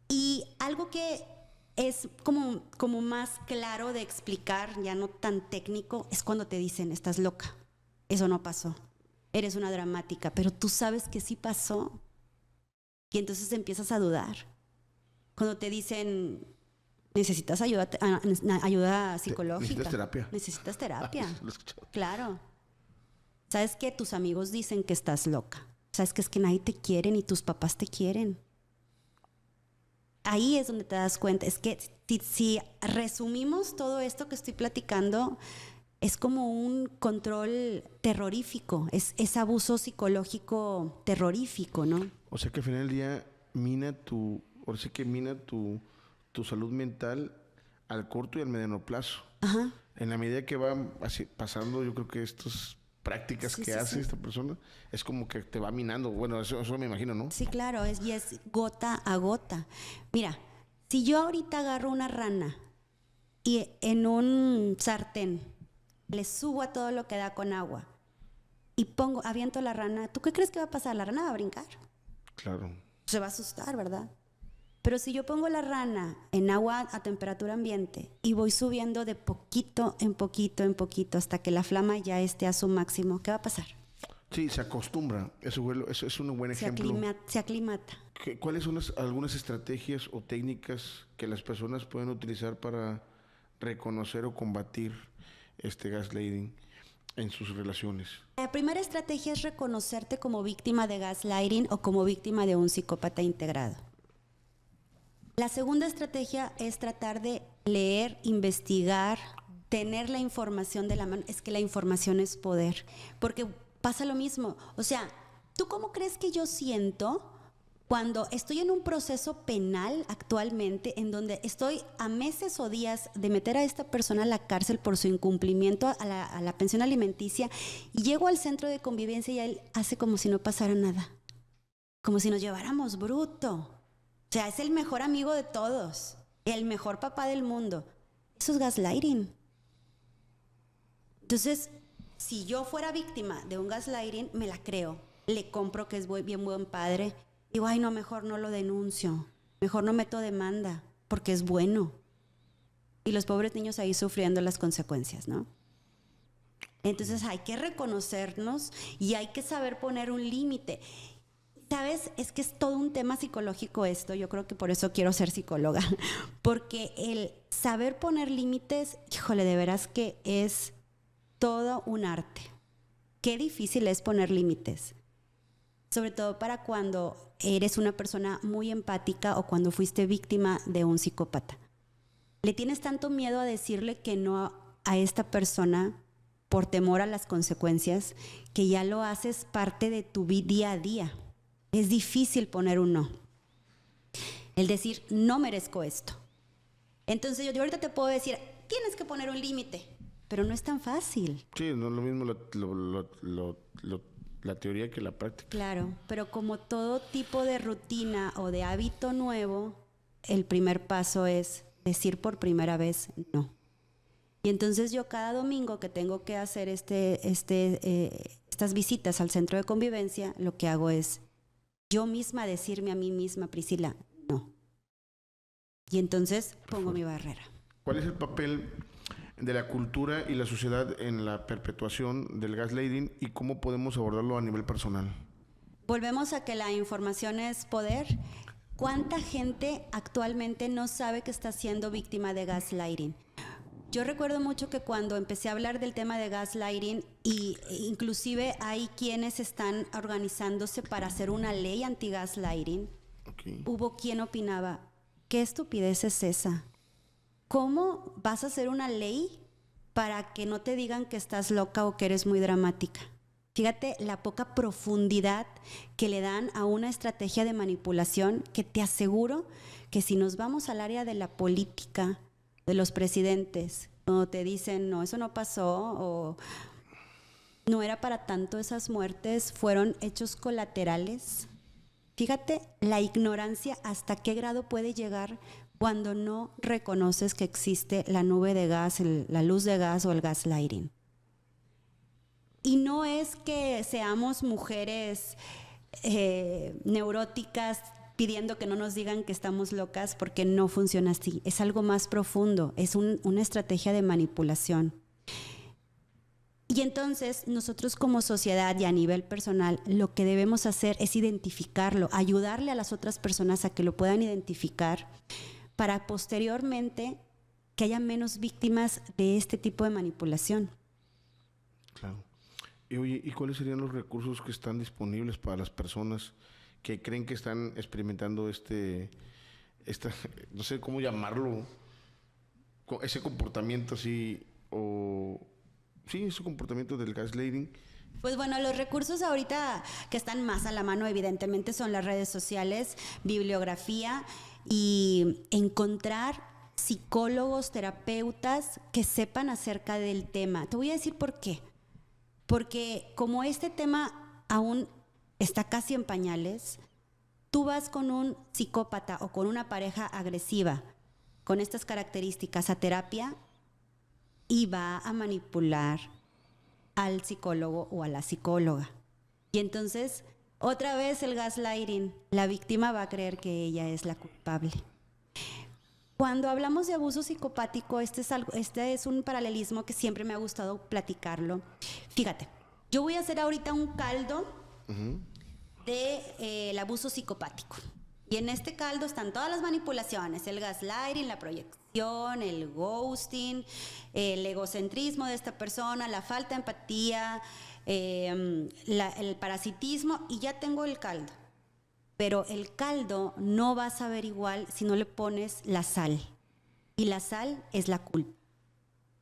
Speaker 1: Y algo que es como más claro de explicar, ya no tan técnico, es cuando te dicen, estás loca, eso no pasó, eres una dramática, pero tú sabes que sí pasó. Y entonces empiezas a dudar. Cuando te dicen, necesitas ayuda psicológica.
Speaker 2: Necesitas terapia.
Speaker 1: Necesitas terapia. Claro. ¿Sabes qué? Tus amigos dicen que estás loca. ¿Sabes qué? Es que nadie te quiere, ni tus papás te quieren. Ahí es donde te das cuenta. Es que si resumimos todo esto que estoy platicando, es como un control terrorífico. Es abuso psicológico terrorífico, ¿no?
Speaker 2: O sea que al final del día mina tu salud mental al corto y al mediano plazo.
Speaker 1: Ajá.
Speaker 2: En la medida que va pasando, yo creo que estas prácticas que hace esta persona es como que te va minando. Bueno, eso me imagino, ¿no?
Speaker 1: Sí, claro, y es gota a gota. Mira, si yo ahorita agarro una rana y en un sartén le subo a todo lo que da con agua y aviento la rana, ¿tú qué crees que va a pasar? La rana va a brincar.
Speaker 2: Claro.
Speaker 1: Se va a asustar, ¿verdad? Pero si yo pongo la rana en agua a temperatura ambiente y voy subiendo de poquito en poquito en poquito hasta que la flama ya esté a su máximo, ¿qué va a pasar?
Speaker 2: Sí, se acostumbra. Eso es un buen ejemplo.
Speaker 1: Se aclimata.
Speaker 2: ¿Cuáles son algunas estrategias o técnicas que las personas pueden utilizar para reconocer o combatir este gaslighting en sus relaciones?
Speaker 1: La primera estrategia es reconocerte como víctima de gaslighting o como víctima de un psicópata integrado. La segunda estrategia es tratar de leer, investigar, tener la información de la mano. Es que la información es poder, porque pasa lo mismo. O sea, ¿tú cómo crees que yo siento cuando estoy en un proceso penal actualmente en donde estoy a meses o días de meter a esta persona a la cárcel por su incumplimiento a la pensión alimenticia y llego al centro de convivencia y él hace como si no pasara nada? Como si nos lleváramos bruto. O sea, es el mejor amigo de todos, el mejor papá del mundo. Eso es gaslighting. Entonces, si yo fuera víctima de un gaslighting, me la creo. Le compro que es bien buen padre. Digo, ay, no, mejor no lo denuncio. Mejor no meto demanda, porque es bueno. Y los pobres niños ahí sufriendo las consecuencias, ¿no? Entonces hay que reconocernos y hay que saber poner un límite. ¿Sabes? Es que es todo un tema psicológico esto. Yo creo que por eso quiero ser psicóloga. Porque el saber poner límites, híjole, de veras que es todo un arte. Qué difícil es poner límites. Sobre todo para cuando eres una persona muy empática o cuando fuiste víctima de un psicópata. Le tienes tanto miedo a decirle que no a esta persona por temor a las consecuencias que ya lo haces parte de tu día a día. Es difícil poner un no. El decir, no merezco esto. Entonces yo ahorita te puedo decir, tienes que poner un límite, pero no es tan fácil.
Speaker 2: Sí, no es lo mismo la teoría que la práctica.
Speaker 1: Claro, pero como todo tipo de rutina o de hábito nuevo, el primer paso es decir por primera vez no. Y entonces yo cada domingo que tengo que hacer estas visitas al centro de convivencia, lo que hago es yo misma decirme a mí misma, Priscila, no. Y entonces pongo mi barrera.
Speaker 2: ¿Cuál es el papel de la cultura y la sociedad en la perpetuación del gaslighting y cómo podemos abordarlo a nivel personal?
Speaker 1: Volvemos a que la información es poder. ¿Cuánta gente actualmente no sabe que está siendo víctima de gaslighting? Yo recuerdo mucho que cuando empecé a hablar del tema de gaslighting, y inclusive hay quienes están organizándose para hacer una ley anti-gaslighting, hubo quien opinaba, ¿qué estupidez es esa? ¿Cómo vas a hacer una ley para que no te digan que estás loca o que eres muy dramática? Fíjate la poca profundidad que le dan a una estrategia de manipulación que te aseguro que si nos vamos al área de la política, de los presidentes, o te dicen, no, eso no pasó, o no era para tanto esas muertes, fueron hechos colaterales. Fíjate la ignorancia hasta qué grado puede llegar cuando no reconoces que existe la nube de gas, la luz de gas o el gaslighting. Y no es que seamos mujeres neuróticas pidiendo que no nos digan que estamos locas, porque no funciona así. Es algo más profundo, es una estrategia de manipulación. Y entonces nosotros como sociedad y a nivel personal lo que debemos hacer es identificarlo, ayudarle a las otras personas a que lo puedan identificar para posteriormente que haya menos víctimas de este tipo de manipulación.
Speaker 2: Claro. Y oye, ¿y cuáles serían los recursos que están disponibles para las personas que creen que están experimentando no sé cómo llamarlo, ese comportamiento así, ese comportamiento del gaslighting?
Speaker 1: Pues bueno, los recursos ahorita que están más a la mano evidentemente son las redes sociales, bibliografía y encontrar psicólogos, terapeutas que sepan acerca del tema. Te voy a decir por qué. Porque como este tema aún está casi en pañales, tú vas con un psicópata o con una pareja agresiva con estas características a terapia y va a manipular al psicólogo o a la psicóloga. Y entonces, otra vez el gaslighting, la víctima va a creer que ella es la culpable. Cuando hablamos de abuso psicopático, este es un paralelismo que siempre me ha gustado platicarlo. Fíjate, yo voy a hacer ahorita un caldo del abuso psicopático. Y en este caldo están todas las manipulaciones, el gaslighting, la proyección, el ghosting, el egocentrismo de esta persona, la falta de empatía, el parasitismo, y ya tengo el caldo. Pero el caldo no va a saber igual si no le pones la sal. Y la sal es la culpa.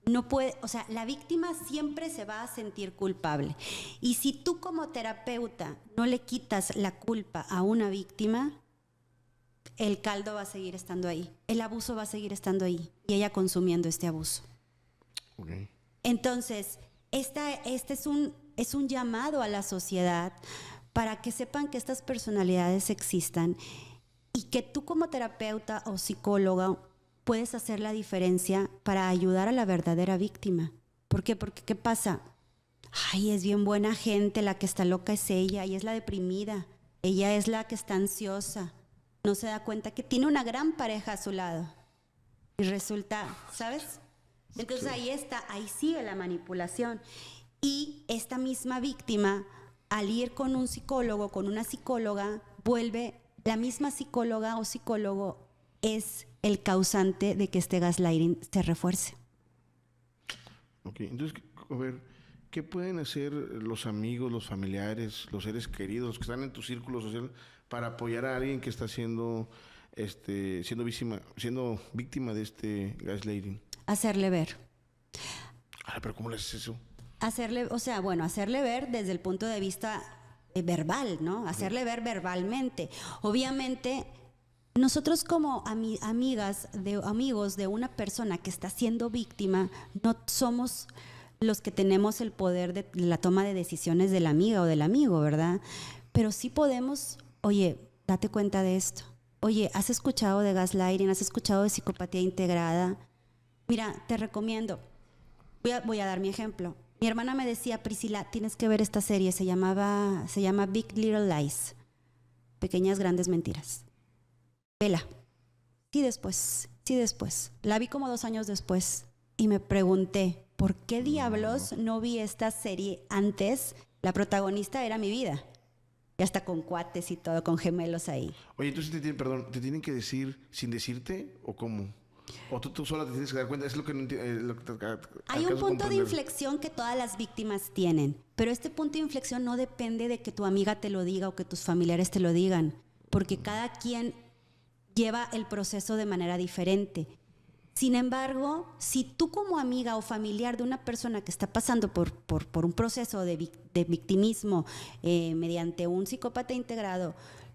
Speaker 1: No puede, o sea, la víctima siempre se va a sentir culpable. Y si tú como terapeuta no le quitas la culpa a una víctima, el caldo va a seguir estando ahí. El abuso va a seguir estando ahí. Y ella consumiendo este abuso.
Speaker 2: Okay.
Speaker 1: Entonces, este es un llamado a la sociedad para que sepan que estas personalidades existan y que tú como terapeuta o psicóloga puedes hacer la diferencia para ayudar a la verdadera víctima. ¿Por qué? Porque ¿qué pasa? Ay, es bien buena gente, la que está loca es ella es la deprimida, ella es la que está ansiosa, no se da cuenta que tiene una gran pareja a su lado y resulta, ¿sabes? Entonces ahí sigue la manipulación y esta misma víctima, al ir con un psicólogo, con una psicóloga, vuelve la misma psicóloga o psicólogo es el causante de que este gaslighting se refuerce.
Speaker 2: Ok, entonces, a ver, ¿qué pueden hacer los amigos, los familiares, los seres queridos, los que están en tu círculo social para apoyar a alguien que está siendo víctima de este gaslighting?
Speaker 1: Hacerle ver.
Speaker 2: Pero ¿cómo le haces eso?
Speaker 1: Hacerle ver desde el punto de vista verbal, ¿no? Hacerle ver verbalmente. Obviamente, nosotros como amigos de una persona que está siendo víctima, no somos los que tenemos el poder de la toma de decisiones de la amiga o del amigo, ¿verdad? Pero sí podemos, oye, date cuenta de esto. Oye, ¿has escuchado de gaslighting? ¿Has escuchado de psicopatía integrada? Mira, te recomiendo. Voy a dar mi ejemplo. Mi hermana me decía, Priscila, tienes que ver esta serie, se llama Big Little Lies, Pequeñas Grandes Mentiras. Vela. Sí, después. La vi como 2 años después y me pregunté, ¿por qué diablos no vi esta serie antes? La protagonista era mi vida. Y hasta con cuates y todo, con gemelos ahí.
Speaker 2: Oye, entonces ¿te tienen que decir sin decirte o cómo? ¿O tú sola te tienes que dar cuenta? Es lo que no entiendo.
Speaker 1: Hay un punto de inflexión que todas las víctimas tienen, pero este punto de inflexión no depende de que tu amiga te lo diga o que tus familiares te lo digan, porque cada quien lleva el proceso de manera diferente. Sin embargo, si tú como amiga o familiar de una persona que está pasando por un proceso de victimismo mediante un psicópata integrado,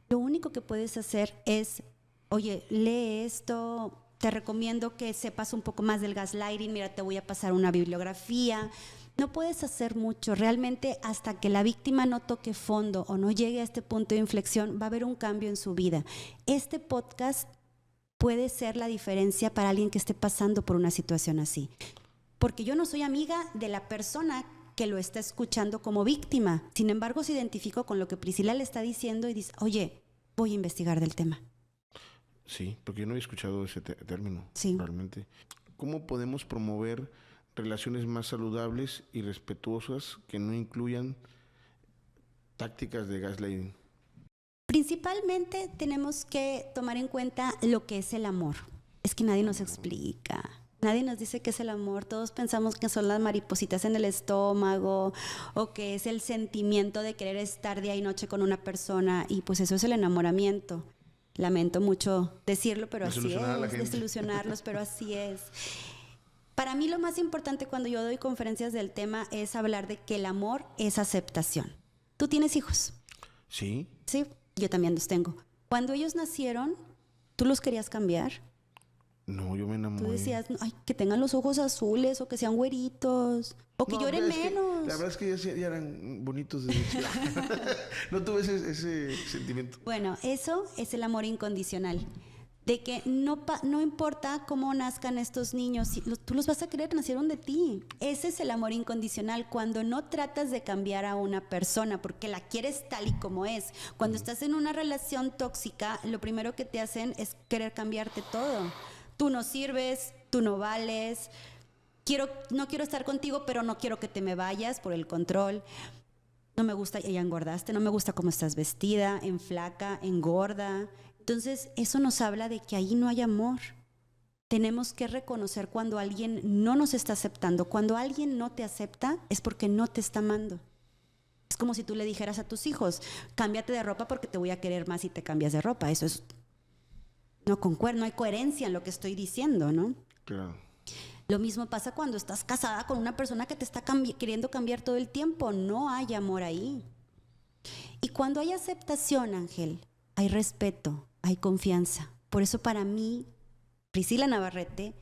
Speaker 1: lo único que puedes hacer es, oye, lee esto, te recomiendo que sepas un poco más del gaslighting, mira, te voy a pasar una bibliografía. No puedes hacer mucho, realmente hasta que la víctima no toque fondo o no llegue a este punto de inflexión, va a haber un cambio en su vida. Este podcast puede ser la diferencia para alguien que esté pasando por una situación así. Porque yo no soy amiga de la persona que lo está escuchando como víctima. Sin embargo, se identifico con lo que Priscila le está diciendo y dice, oye, voy a investigar del tema.
Speaker 2: Sí, porque yo no he escuchado ese término,
Speaker 1: sí.
Speaker 2: Realmente. ¿Cómo podemos promover relaciones más saludables y respetuosas que no incluyan tácticas de gaslighting?
Speaker 1: Principalmente tenemos que tomar en cuenta lo que es el amor. Es que nadie nos explica. Nadie nos dice qué es el amor. Todos pensamos que son las maripositas en el estómago o que es el sentimiento de querer estar día y noche con una persona y pues eso es el enamoramiento. Lamento mucho decirlo, pero así es. Desilusionarlos, pero así es. Para mí lo más importante cuando yo doy conferencias del tema es hablar de que el amor es aceptación. ¿Tú tienes hijos?
Speaker 2: Sí.
Speaker 1: Sí, yo también los tengo. Cuando ellos nacieron, ¿tú los querías cambiar?
Speaker 2: No, yo me enamoré.
Speaker 1: Tú decías, ay, que tengan los ojos azules o que sean güeritos o que lloren menos.
Speaker 2: La verdad es que ya eran bonitos desde chica. No tuve ese sentimiento.
Speaker 1: Bueno, eso es el amor incondicional. de que no importa cómo nazcan estos niños, tú los vas a querer, nacieron de ti. Ese es el amor incondicional, cuando no tratas de cambiar a una persona porque la quieres tal y como es. Cuando estás en una relación tóxica, lo primero que te hacen es querer cambiarte todo. Tú no sirves, tú no vales, no quiero estar contigo, pero no quiero que te me vayas por el control. No me gusta, ya engordaste, no me gusta cómo estás vestida, en flaca, engorda. Entonces, eso nos habla de que ahí no hay amor. Tenemos que reconocer cuando alguien no nos está aceptando. Cuando alguien no te acepta, es porque no te está amando. Es como si tú le dijeras a tus hijos, cámbiate de ropa porque te voy a querer más si te cambias de ropa. Eso es, no hay coherencia en lo que estoy diciendo, ¿no?
Speaker 2: Claro.
Speaker 1: Lo mismo pasa cuando estás casada con una persona que te está queriendo cambiar todo el tiempo. No hay amor ahí. Y cuando hay aceptación, Ángel, hay respeto, hay confianza. Por eso para mí, Priscila Navarrete,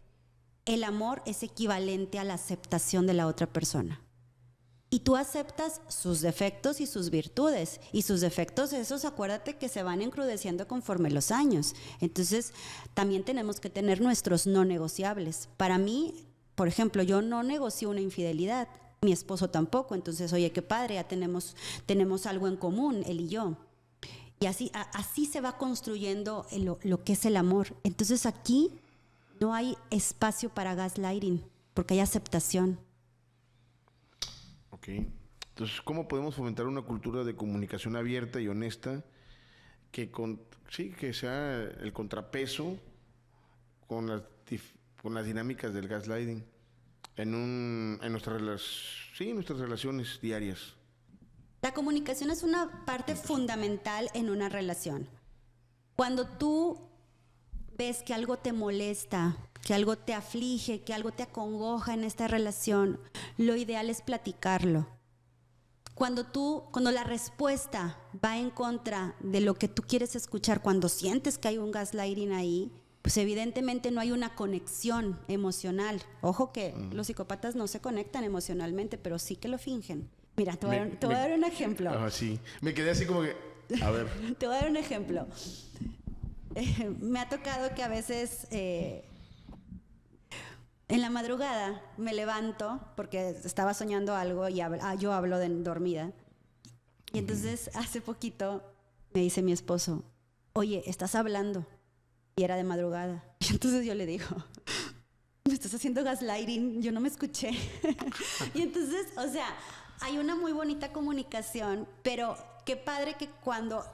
Speaker 1: el amor es equivalente a la aceptación de la otra persona. Y tú aceptas sus defectos y sus virtudes. Y sus defectos, esos, acuérdate que se van encrudeciendo conforme los años. Entonces, también tenemos que tener nuestros no negociables. Para mí, por ejemplo, yo no negocio una infidelidad. Mi esposo tampoco. Entonces, oye, qué padre, ya tenemos algo en común, él y yo. Y así se va construyendo lo que es el amor. Entonces, aquí no hay espacio para gaslighting, porque hay aceptación.
Speaker 2: Ok. Entonces, ¿cómo podemos fomentar una cultura de comunicación abierta y honesta que sea el contrapeso con las dinámicas del gaslighting en nuestras relaciones diarias?
Speaker 1: La comunicación es una parte fundamental en una relación. Cuando tú ves que algo te molesta, que algo te aflige, que algo te acongoja en esta relación, lo ideal es platicarlo. Cuando la respuesta va en contra de lo que tú quieres escuchar, cuando sientes que hay un gaslighting ahí, pues evidentemente no hay una conexión emocional. Ojo que los psicópatas no se conectan emocionalmente, pero sí que lo fingen. Mira, te voy a dar un ejemplo.
Speaker 2: Sí. Me quedé así como que, a ver.
Speaker 1: Te voy a dar un ejemplo. Me ha tocado que a veces en la madrugada me levanto porque estaba soñando algo y yo hablo dormida. Y entonces hace poquito me dice mi esposo, oye, ¿estás hablando? Y era de madrugada. Y entonces yo le digo, me estás haciendo gaslighting, yo no me escuché. Y entonces, o sea, hay una muy bonita comunicación, pero qué padre que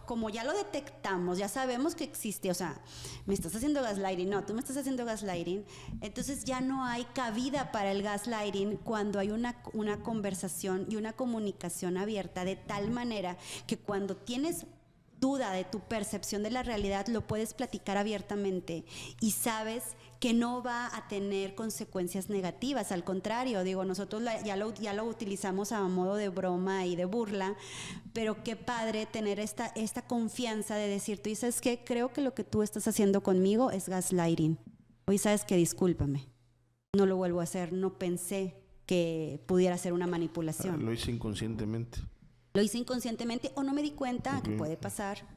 Speaker 1: como ya lo detectamos, ya sabemos que existe, o sea, me estás haciendo gaslighting, no, tú me estás haciendo gaslighting, entonces ya no hay cabida para el gaslighting cuando hay una conversación y una comunicación abierta, de tal manera que cuando tienes duda de tu percepción de la realidad, lo puedes platicar abiertamente y sabes que no va a tener consecuencias negativas. Al contrario, digo, nosotros ya lo utilizamos a modo de broma y de burla, pero qué padre tener esta confianza de decir, tú dices que creo que lo que tú estás haciendo conmigo es gaslighting. Hoy sabes que discúlpame, no lo vuelvo a hacer, no pensé que pudiera ser una manipulación.
Speaker 2: Lo hice inconscientemente.
Speaker 1: Lo hice inconscientemente o no me di cuenta, que puede pasar,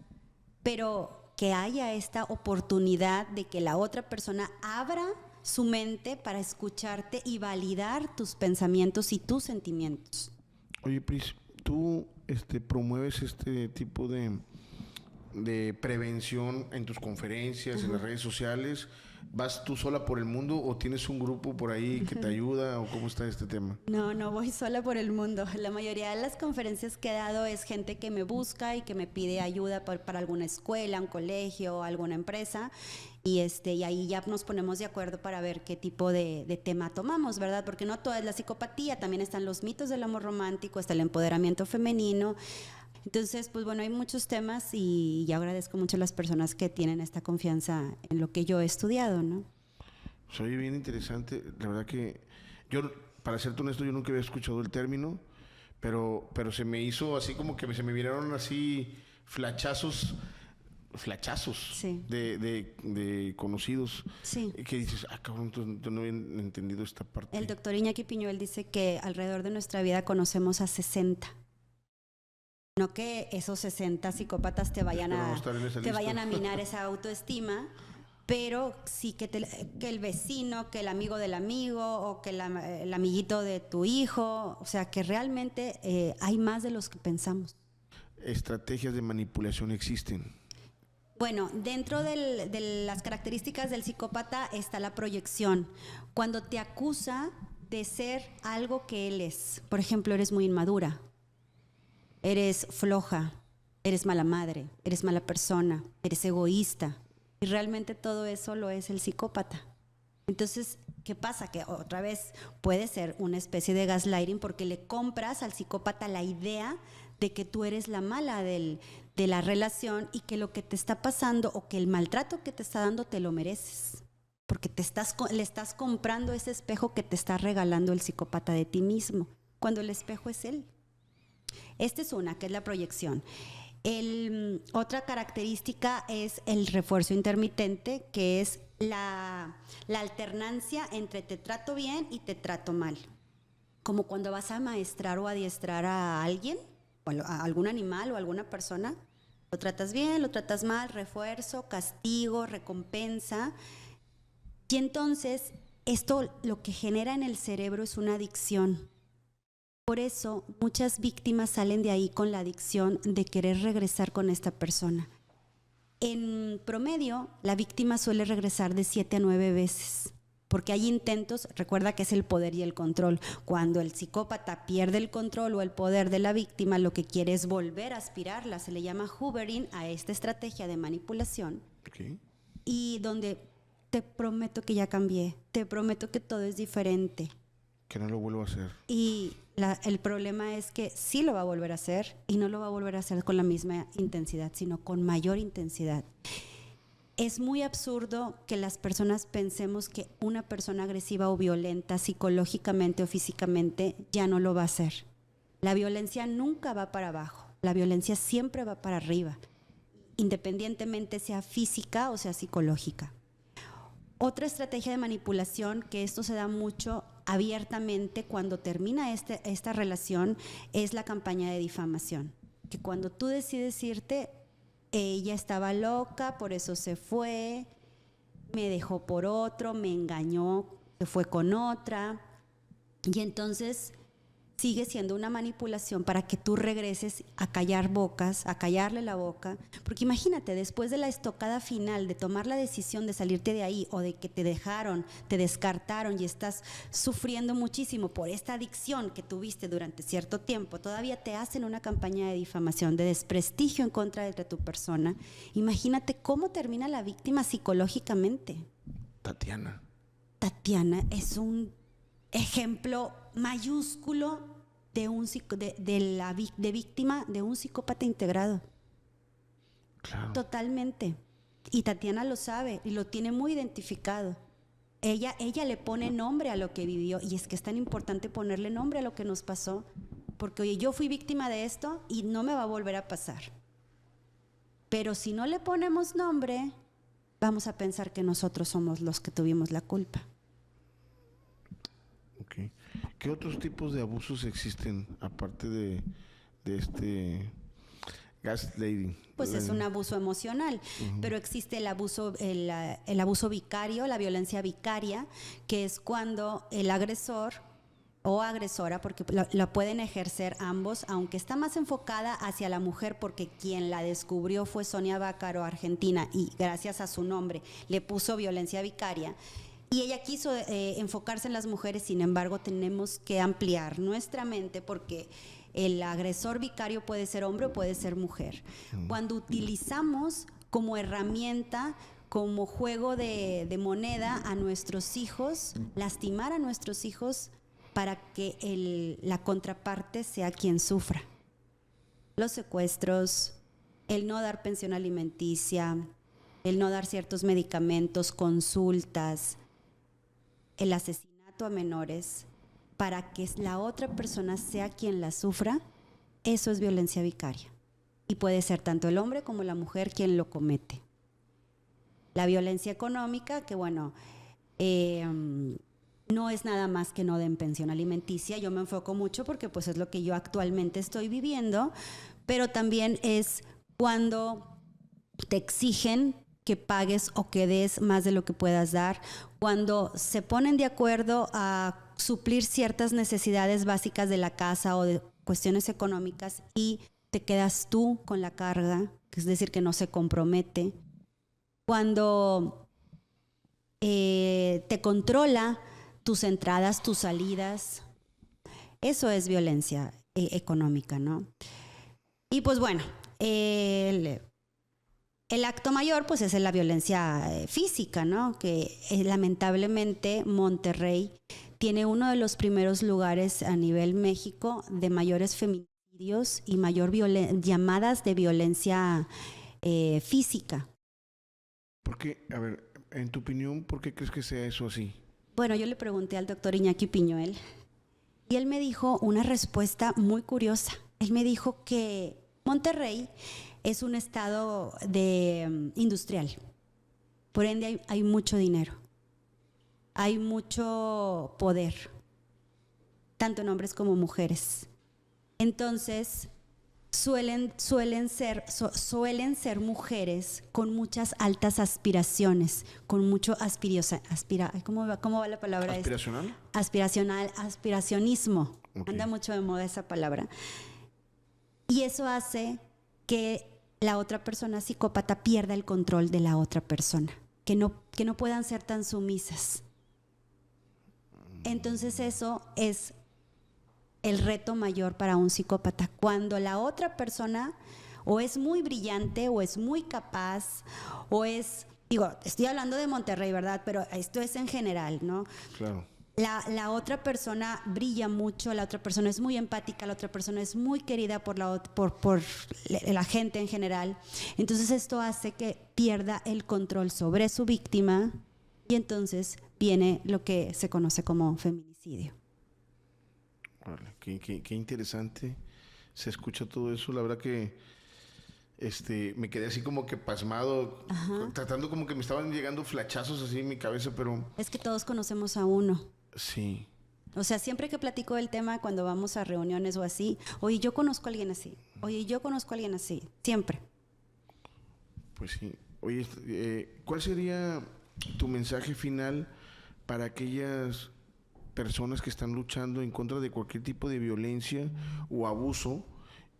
Speaker 1: pero que haya esta oportunidad de que la otra persona abra su mente para escucharte y validar tus pensamientos y tus sentimientos.
Speaker 2: Oye, Pris, ¿tú promueves este tipo de prevención en tus conferencias, en las redes sociales? ¿Vas tú sola por el mundo o tienes un grupo por ahí que te ayuda o cómo está este tema?
Speaker 1: No voy sola por el mundo. La mayoría de las conferencias que he dado es gente que me busca y que me pide ayuda para alguna escuela, un colegio, alguna empresa. Y ahí ya nos ponemos de acuerdo para ver qué tipo de tema tomamos, ¿verdad? Porque no toda es la psicopatía, también están los mitos del amor romántico, está el empoderamiento femenino. Entonces, pues bueno, hay muchos temas y yo agradezco mucho a las personas que tienen esta confianza en lo que yo he estudiado, ¿no?
Speaker 2: Soy bien interesante. La verdad que yo, para serte honesto, yo nunca había escuchado el término, pero se me hizo así como que se me vieron así flachazos
Speaker 1: sí.
Speaker 2: de conocidos.
Speaker 1: Sí.
Speaker 2: Que dices, cabrón, tú no había entendido esta parte.
Speaker 1: El doctor Iñaki Piñuel dice que alrededor de nuestra vida conocemos a 60. No que esos 60 psicópatas te vayan a minar esa autoestima, pero sí que el vecino, que el amigo del amigo o que el amiguito de tu hijo, o sea que realmente hay más de los que pensamos.
Speaker 2: ¿Estrategias de manipulación existen?
Speaker 1: Bueno, dentro de las características del psicópata está la proyección. Cuando te acusa de ser algo que él es. Por ejemplo, eres muy inmadura, eres floja, eres mala madre, eres mala persona, eres egoísta. Y realmente todo eso lo es el psicópata. Entonces, ¿qué pasa? Que otra vez puede ser una especie de gaslighting porque le compras al psicópata la idea de que tú eres la mala de la relación y que lo que te está pasando o que el maltrato que te está dando te lo mereces. Porque le estás comprando ese espejo que te está regalando el psicópata de ti mismo, cuando el espejo es él. Esta es una, que es la proyección. Otra característica es el refuerzo intermitente, que es la alternancia entre te trato bien y te trato mal. Como cuando vas a amaestrar o adiestrar a alguien, o a algún animal o a alguna persona, lo tratas bien, lo tratas mal, refuerzo, castigo, recompensa. Y entonces esto lo que genera en el cerebro es una adicción. Por eso muchas víctimas salen de ahí con la adicción de querer regresar con esta persona. En promedio, la víctima suele regresar de 7 a 9 veces, porque hay intentos, recuerda que es el poder y el control. Cuando el psicópata pierde el control o el poder de la víctima, lo que quiere es volver a aspirarla. Se le llama hoovering a esta estrategia de manipulación.
Speaker 2: Okay.
Speaker 1: Y donde te prometo que ya cambié, te prometo que todo es diferente.
Speaker 2: Que no lo vuelvo a hacer.
Speaker 1: Y el problema es que sí lo va a volver a hacer y no lo va a volver a hacer con la misma intensidad, sino con mayor intensidad. Es muy absurdo que las personas pensemos que una persona agresiva o violenta psicológicamente o físicamente ya no lo va a hacer. La violencia nunca va para abajo, la violencia siempre va para arriba, independientemente sea física o sea psicológica. Otra estrategia de manipulación, que esto se da mucho abiertamente cuando termina esta relación, es la campaña de difamación. Que cuando tú decides irte, ella estaba loca, por eso se fue, me dejó por otro, me engañó, se fue con otra. Y entonces sigue siendo una manipulación para que tú regreses a callar bocas, a callarle la boca. Porque imagínate, después de la estocada final, de tomar la decisión de salirte de ahí o de que te dejaron, te descartaron y estás sufriendo muchísimo por esta adicción que tuviste durante cierto tiempo, todavía te hacen una campaña de difamación, de desprestigio en contra de tu persona. Imagínate cómo termina la víctima psicológicamente.
Speaker 2: Tatiana
Speaker 1: Es un ejemplo mayúsculo de víctima de un psicópata integrado.
Speaker 2: Claro.
Speaker 1: Totalmente. Y Tatiana lo sabe y lo tiene muy identificado. Ella le pone nombre a lo que vivió, y es que es tan importante ponerle nombre a lo que nos pasó, porque oye, yo fui víctima de esto y no me va a volver a pasar. Pero si no le ponemos nombre, vamos a pensar que nosotros somos los que tuvimos la culpa.
Speaker 2: Okay. ¿Qué otros tipos de abusos existen aparte de este gaslighting?
Speaker 1: Pues es un abuso emocional, pero existe el abuso vicario, la violencia vicaria, que es cuando el agresor o agresora, porque la pueden ejercer ambos, aunque está más enfocada hacia la mujer porque quien la descubrió fue Sonia Vaccaro, argentina, y gracias a su nombre le puso violencia vicaria. Y ella quiso enfocarse en las mujeres, sin embargo tenemos que ampliar nuestra mente porque el agresor vicario puede ser hombre o puede ser mujer. Cuando utilizamos como herramienta, como juego de moneda a nuestros hijos, lastimar a nuestros hijos para que la contraparte sea quien sufra. Los secuestros, el no dar pensión alimenticia, el no dar ciertos medicamentos, consultas, el asesinato a menores para que la otra persona sea quien la sufra, eso es violencia vicaria. Y puede ser tanto el hombre como la mujer quien lo comete. La violencia económica, que bueno, no es nada más que no den pensión alimenticia. Yo me enfoco mucho porque pues es lo que yo actualmente estoy viviendo, pero también es cuando te exigen que pagues o que des más de lo que puedas dar, cuando se ponen de acuerdo a suplir ciertas necesidades básicas de la casa o de cuestiones económicas y te quedas tú con la carga, es decir, que no se compromete, cuando te controla tus entradas, tus salidas, eso es violencia económica, ¿no? Y pues bueno, el acto mayor pues es la violencia física, ¿no? Que lamentablemente Monterrey tiene uno de los primeros lugares a nivel México de mayores feminicidios y mayor llamadas de violencia física.
Speaker 2: ¿Por qué? A ver, en tu opinión, ¿por qué crees que sea eso así?
Speaker 1: Bueno, yo le pregunté al doctor Iñaki Piñuel y él me dijo una respuesta muy curiosa. Él me dijo que Monterrey es un estado industrial, por ende hay mucho dinero, hay mucho poder, tanto en hombres como mujeres. Entonces suelen ser mujeres con muchas altas aspiraciones, con mucho ¿cómo va la palabra?
Speaker 2: ¿Aspiracional?
Speaker 1: Aspiracionismo.
Speaker 2: Okay.
Speaker 1: Anda mucho de moda esa palabra. Y eso hace que la otra persona psicópata pierda el control de la otra persona, que no puedan ser tan sumisas. Entonces eso es el reto mayor para un psicópata, cuando la otra persona o es muy brillante o es muy capaz o es, estoy hablando de Monterrey, ¿verdad? Pero esto es en general, ¿no?
Speaker 2: Claro.
Speaker 1: La otra persona brilla mucho, la otra persona es muy empática, la otra persona es muy querida por la gente en general. Entonces esto hace que pierda el control sobre su víctima y entonces viene lo que se conoce como feminicidio.
Speaker 2: Vale, qué interesante se escucha todo eso. La verdad que me quedé así como que pasmado. Ajá. Tratando, como que me estaban llegando flachazos así en mi cabeza, pero...
Speaker 1: Es que todos conocemos a uno.
Speaker 2: Sí.
Speaker 1: O sea, siempre que platico del tema, cuando vamos a reuniones o así, oye, yo conozco a alguien así, oye, yo conozco a alguien así, siempre.
Speaker 2: Pues sí. Oye, ¿cuál sería tu mensaje final para aquellas personas que están luchando en contra de cualquier tipo de violencia o abuso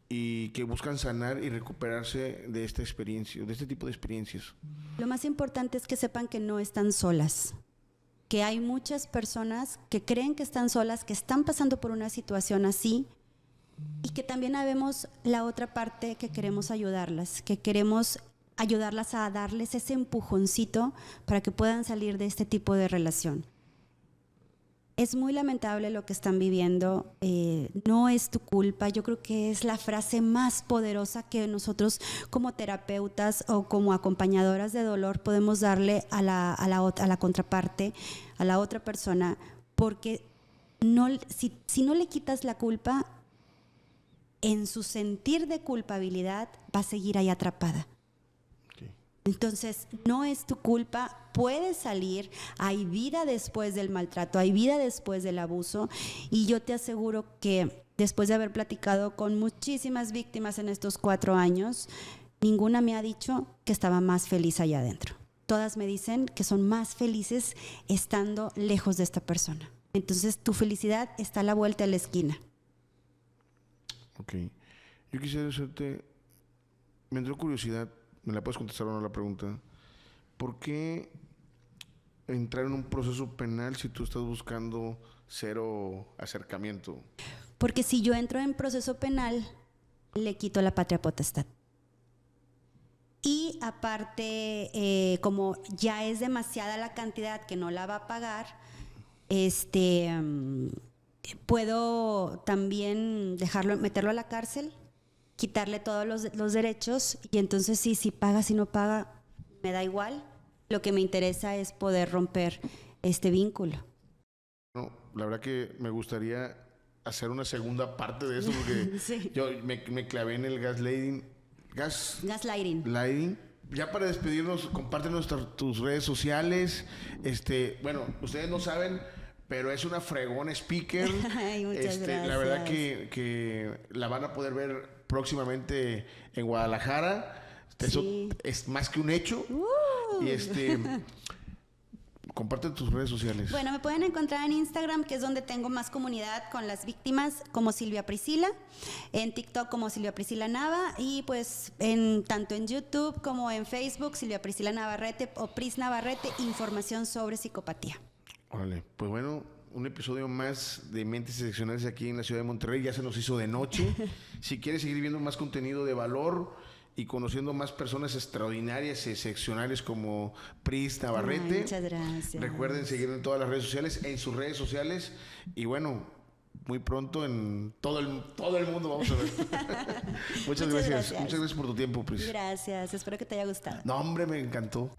Speaker 2: y que buscan sanar y recuperarse de esta experiencia, de este tipo de experiencias?
Speaker 1: Lo más importante es que sepan que no están solas, que hay muchas personas que creen que están solas, que están pasando por una situación así y que también habemos la otra parte que queremos ayudarlas, que queremos ayudarlas a darles ese empujoncito para que puedan salir de este tipo de relación. Es muy lamentable lo que están viviendo, no es tu culpa. Yo creo que es la frase más poderosa que nosotros como terapeutas o como acompañadoras de dolor podemos darle a la contraparte, a la otra persona, porque si no le quitas la culpa, en su sentir de culpabilidad va a seguir ahí atrapada. Entonces, no es tu culpa, puedes salir, hay vida después del maltrato, hay vida después del abuso y yo te aseguro que después de haber platicado con muchísimas víctimas en estos 4 años, ninguna me ha dicho que estaba más feliz allá adentro. Todas me dicen que son más felices estando lejos de esta persona. Entonces, tu felicidad está a la vuelta de la esquina.
Speaker 2: Ok. Yo quisiera hacerte, me entró curiosidad, ¿me la puedes contestar o no la pregunta? ¿Por qué entrar en un proceso penal si tú estás buscando cero acercamiento?
Speaker 1: Porque si yo entro en proceso penal, le quito la patria potestad. Y aparte, como ya es demasiada la cantidad que no la va a pagar, puedo también meterlo a la cárcel, quitarle todos los derechos y entonces si paga, si no paga, me da igual. Lo que me interesa es poder romper este vínculo.
Speaker 2: No, la verdad que me gustaría hacer una segunda parte de eso porque sí. Yo me clavé en el gaslighting. Ya para despedirnos, compártenos tus redes sociales. Bueno, ustedes no saben, pero es una fregona speaker.
Speaker 1: Ay, muchas gracias.
Speaker 2: La verdad que la van a poder ver próximamente en Guadalajara. Eso es más que un hecho. Y comparte tus redes sociales.
Speaker 1: Bueno, me pueden encontrar en Instagram, que es donde tengo más comunidad con las víctimas, como Silvia Priscila, en TikTok como Silvia Priscila Nava, y pues tanto en YouTube como en Facebook, Silvia Priscila Navarrete o Pris Navarrete, información sobre psicopatía.
Speaker 2: Órale, pues bueno, un episodio más de Mentes Excepcionales aquí en la ciudad de Monterrey. Ya se nos hizo de noche. Si quieres seguir viendo más contenido de valor y conociendo más personas extraordinarias y excepcionales como Pris Navarrete.
Speaker 1: Ay, muchas gracias.
Speaker 2: Recuerden seguirme en todas las redes sociales, en sus redes sociales. Y bueno, muy pronto en todo el mundo vamos a ver. Muchas gracias. Muchas gracias por tu tiempo, Pris.
Speaker 1: Gracias, espero que te haya gustado.
Speaker 2: No, hombre, me encantó.